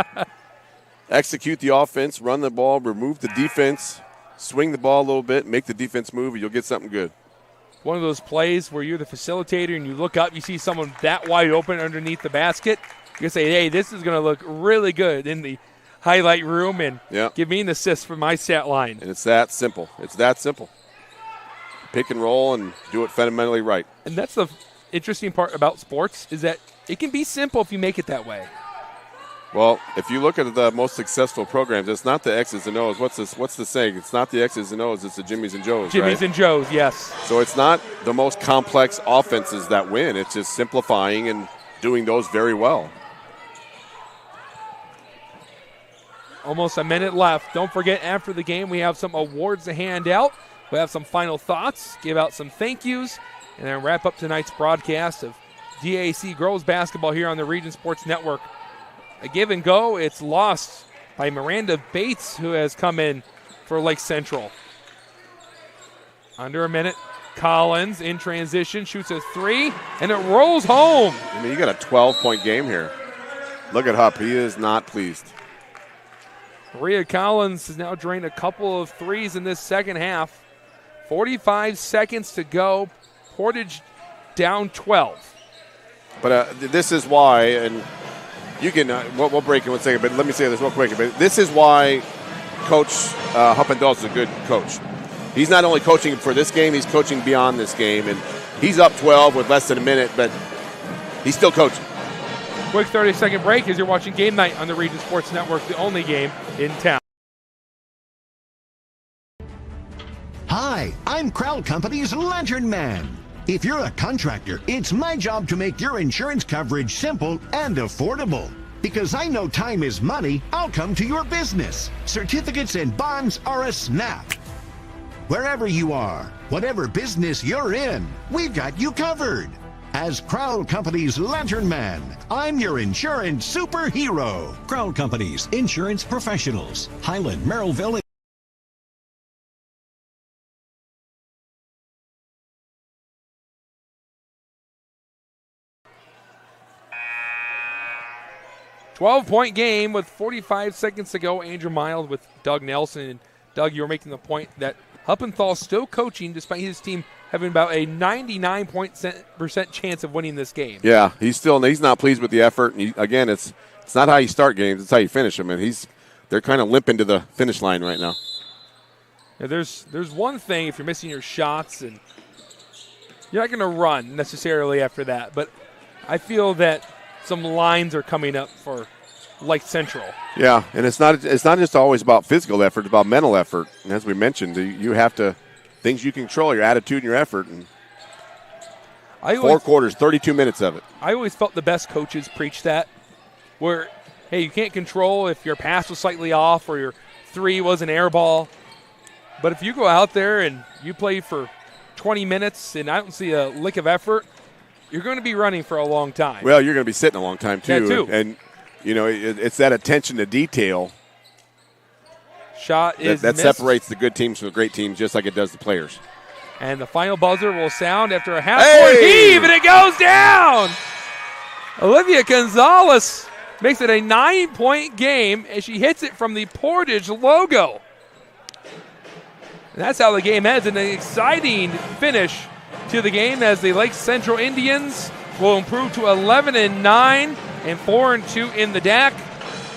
Execute the offense, run the ball, remove the defense, swing the ball a little bit, make the defense move, and you'll get something good. One of those plays where you're the facilitator and you look up, you see someone that wide open underneath the basket. You can say, hey, this is going to look really good in the highlight room and give me an assist for my stat line. And it's that simple. It's that simple. Pick and roll and do it fundamentally right. And that's the interesting part about sports is that it can be simple if you make it that way. Well, if you look at the most successful programs, it's not the X's and O's. What's the saying? It's not the X's and O's, it's the Jimmys and Joes, Jimmys and Joes, yes. So it's not the most complex offenses that win. It's just simplifying and doing those very well. Almost a minute left. Don't forget, after the game, we have some awards to hand out. We have some final thoughts, give out some thank yous, and then wrap up tonight's broadcast of DAC girls basketball here on the Region Sports Network. A give and go. It's lost by Miranda Bates, who has come in for Lake Central. Under a minute. Collins in transition, shoots a three, and it rolls home. I mean, you got a 12-point game here. Look at Hupp. He is not pleased. Maria Collins has now drained a couple of threes in this second half. 45 seconds to go. Portage down 12. But this is why, and you can, we'll break in one second, but let me say this real quick. But this is why Coach Huppendall is a good coach. He's not only coaching for this game, he's coaching beyond this game. And he's up 12 with less than a minute, but he's still coaching. Quick 30-second break as you're watching Game Night on the Region Sports Network, the only game in town. Hi, I'm Crowell Company's Lantern Man. If you're a contractor, it's my job to make your insurance coverage simple and affordable. Because I know time is money, I'll come to your business. Certificates and bonds are a snap. Wherever you are, whatever business you're in, we've got you covered. As Crowell Company's Lantern Man, I'm your insurance superhero. Crowell Companies, insurance professionals. Highland, Merrillville. .12-point game with 45 seconds to go. Andrew Mild with Doug Nelson. And Doug, you were making the point that Huppenthal's still coaching despite his team having about a 99% chance of winning this game. Yeah, he's not pleased with the effort. And again, it's not how you start games; it's how you finish them. And they're kind of limping to the finish line right now. Yeah, there's one thing if you're missing your shots and you're not going to run necessarily after that, but I feel that some lines are coming up for Lake Central. Yeah, and it's not just always about physical effort; it's about mental effort. And as we mentioned, you have to things you control, your attitude and your effort. And 4 quarters, 32 minutes of it. I always felt the best coaches preach that, where hey, you can't control if your pass was slightly off or your three was an air ball, but if you go out there and you play for 20 minutes and I don't see a lick of effort, you're going to be running for a long time. Well, you're going to be sitting a long time too. Yeah, too. And you know, it's that attention to detail. Shot is that missed. separates the good teams from the great teams, just like it does the players. And the final buzzer will sound after a half-court heave, and it goes down. Olivia Gonzalez makes it a 9-point game as she hits it from the Portage logo. And that's how the game ends. An exciting finish to the game as the Lake Central Indians will improve to 11-9 and 4-2 in the DAC.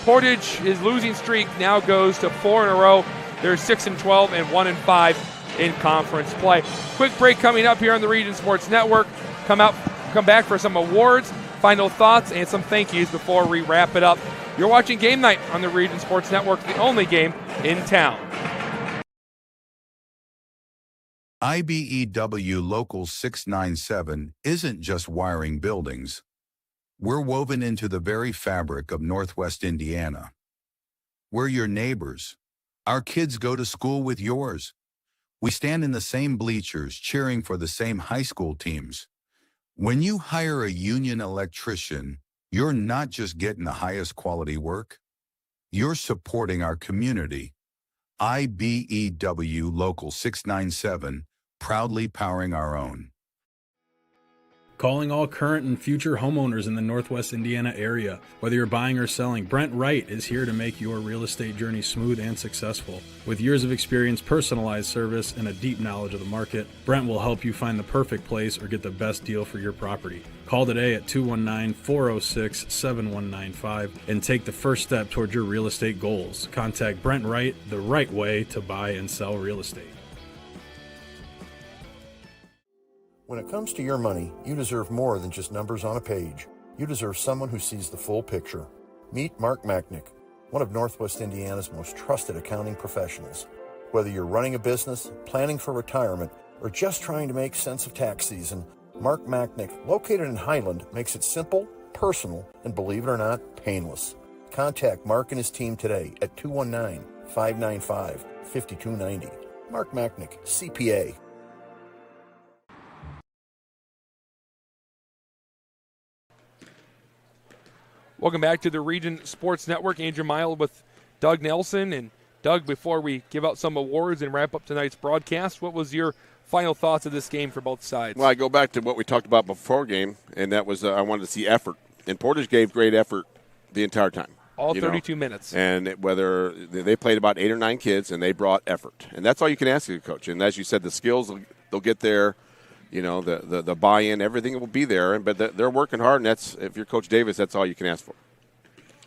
Portage's losing streak now goes to 4 in a row. They're 6-12 and 1-5 in conference play. Quick break coming up here on the Region Sports Network. Come back for some awards, final thoughts, and some thank yous before we wrap it up. You're watching Game Night on the Region Sports Network, the only game in town. IBEW Local 697 isn't just wiring buildings. We're woven into the very fabric of Northwest Indiana. We're your neighbors. Our kids go to school with yours. We stand in the same bleachers cheering for the same high school teams. When you hire a union electrician, you're not just getting the highest quality work. You're supporting our community. IBEW Local 697, proudly powering our own. Calling all current and future homeowners in the Northwest Indiana area. Whether you're buying or selling, Brent Wright is here to make your real estate journey smooth and successful. With years of experience, personalized service, and a deep knowledge of the market, Brent will help you find the perfect place or get the best deal for your property. Call today at 219-406-7195 and take the first step towards your real estate goals. Contact Brent Wright, the right way to buy and sell real estate. When it comes to your money, you deserve more than just numbers on a page. You deserve someone who sees the full picture. Meet Mark Machnick, one of Northwest Indiana's most trusted accounting professionals. Whether you're running a business, planning for retirement, or just trying to make sense of tax season, Mark Machnick, located in Highland, makes it simple, personal, and believe it or not, painless. Contact Mark and his team today at 219-595-5290. Mark Machnick, CPA. Welcome back to the Region Sports Network. Andrew Mile with Doug Nelson. And Doug, before we give out some awards and wrap up tonight's broadcast, what was your final thoughts of this game for both sides? Well, I go back to what we talked about before game, and that was I wanted to see effort. And Portage gave great effort the entire time. All 32 minutes. And whether they played about 8 or 9 kids, and they brought effort. And that's all you can ask of a coach. And as you said, the skills, they'll get there. The buy-in, everything will be there. But they're working hard, and that's, if you're Coach Davis, that's all you can ask for.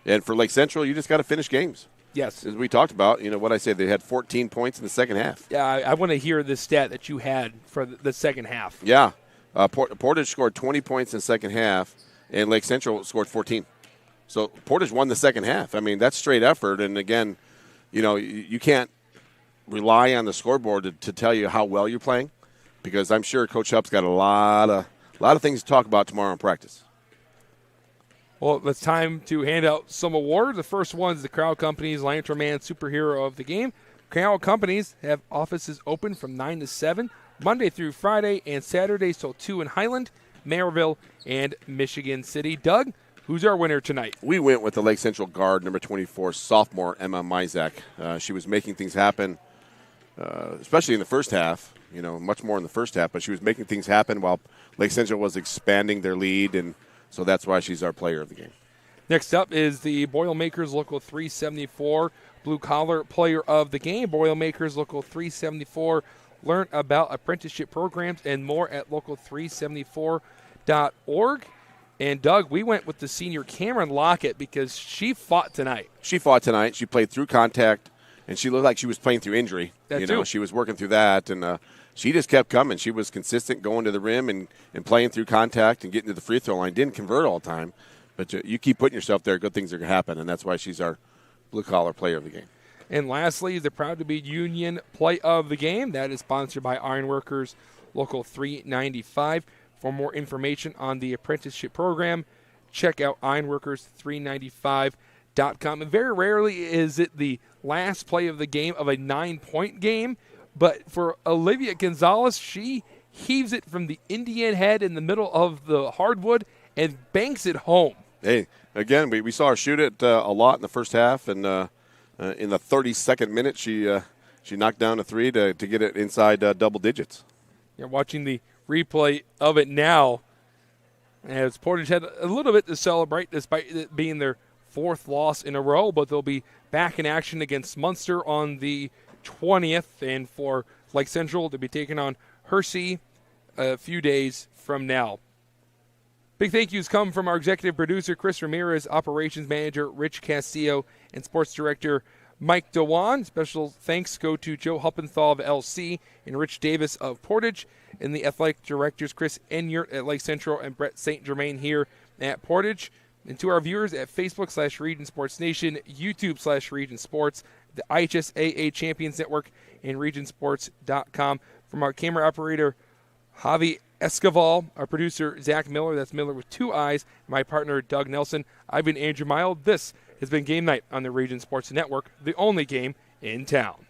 And for Lake Central, you just got to finish games. Yes. As we talked about, what I said, they had 14 points in the second half. Yeah, I want to hear the stat that you had for the second half. Yeah. Portage scored 20 points in the second half, and Lake Central scored 14. So Portage won the second half. I mean, that's straight effort. And, again, you can't rely on the scoreboard to tell you how well you're playing, because I'm sure Coach Hupp's got a lot of things to talk about tomorrow in practice. Well, it's time to hand out some awards. The first one is the Crowd Companies Lantern Man Superhero of the Game. Crowd Companies have offices open from 9 to 7, Monday through Friday, and Saturdays till 2 in Highland, Maryville, and Michigan City. Doug, who's our winner tonight? We went with the Lake Central guard, number 24, sophomore Emma Mizak. She was making things happen, especially in the first half, much more in the first half, but she was making things happen while Lake Central was expanding their lead, and so that's why she's our player of the game. Next up is the Boilermakers Local 374 Blue Collar Player of the Game. Boilermakers Local 374. Learn about apprenticeship programs and more at local374.org. And, Doug, we went with the senior Cameron Lockett because she fought tonight. She played through contact, and she looked like she was playing through injury. Too. She was working through that, and she just kept coming. She was consistent going to the rim and playing through contact and getting to the free throw line. Didn't convert all the time, but you keep putting yourself there, good things are going to happen, and that's why she's our blue-collar player of the game. And lastly, the Proud to Be Union Play of the Game. That is sponsored by Ironworkers Local 395. For more information on the apprenticeship program, check out ironworkers395.com. And very rarely is it the last play of the game of a 9-point game, but for Olivia Gonzalez, she heaves it from the Indian head in the middle of the hardwood and banks it home. Hey, again, we saw her shoot it a lot in the first half, and in the 32nd minute, she knocked down a three to get it inside double digits. You're watching the replay of it now, as Portage had a little bit to celebrate despite it being their 4th loss in a row, but they'll be back in action against Munster on the 20th, and for Lake Central to be taking on Hershey a few days from now. Big thank yous come from our executive producer, Chris Ramirez, operations manager, Rich Castillo, and sports director, Mike Dewan. Special thanks go to Joe Huppenthal of LC and Rich Davis of Portage, and the athletic directors, Chris Enyart at Lake Central and Brett St. Germain here at Portage. And to our viewers at Facebook/Region Sports Nation, YouTube/Region Sports, the IHSAA Champions Network, and regionsports.com. From our camera operator, Javi Escoval, our producer, Zach Miller, that's Miller with 2 eyes, my partner, Doug Nelson. I've been Andrew Mild. This has been Game Night on the Region Sports Network, the only game in town.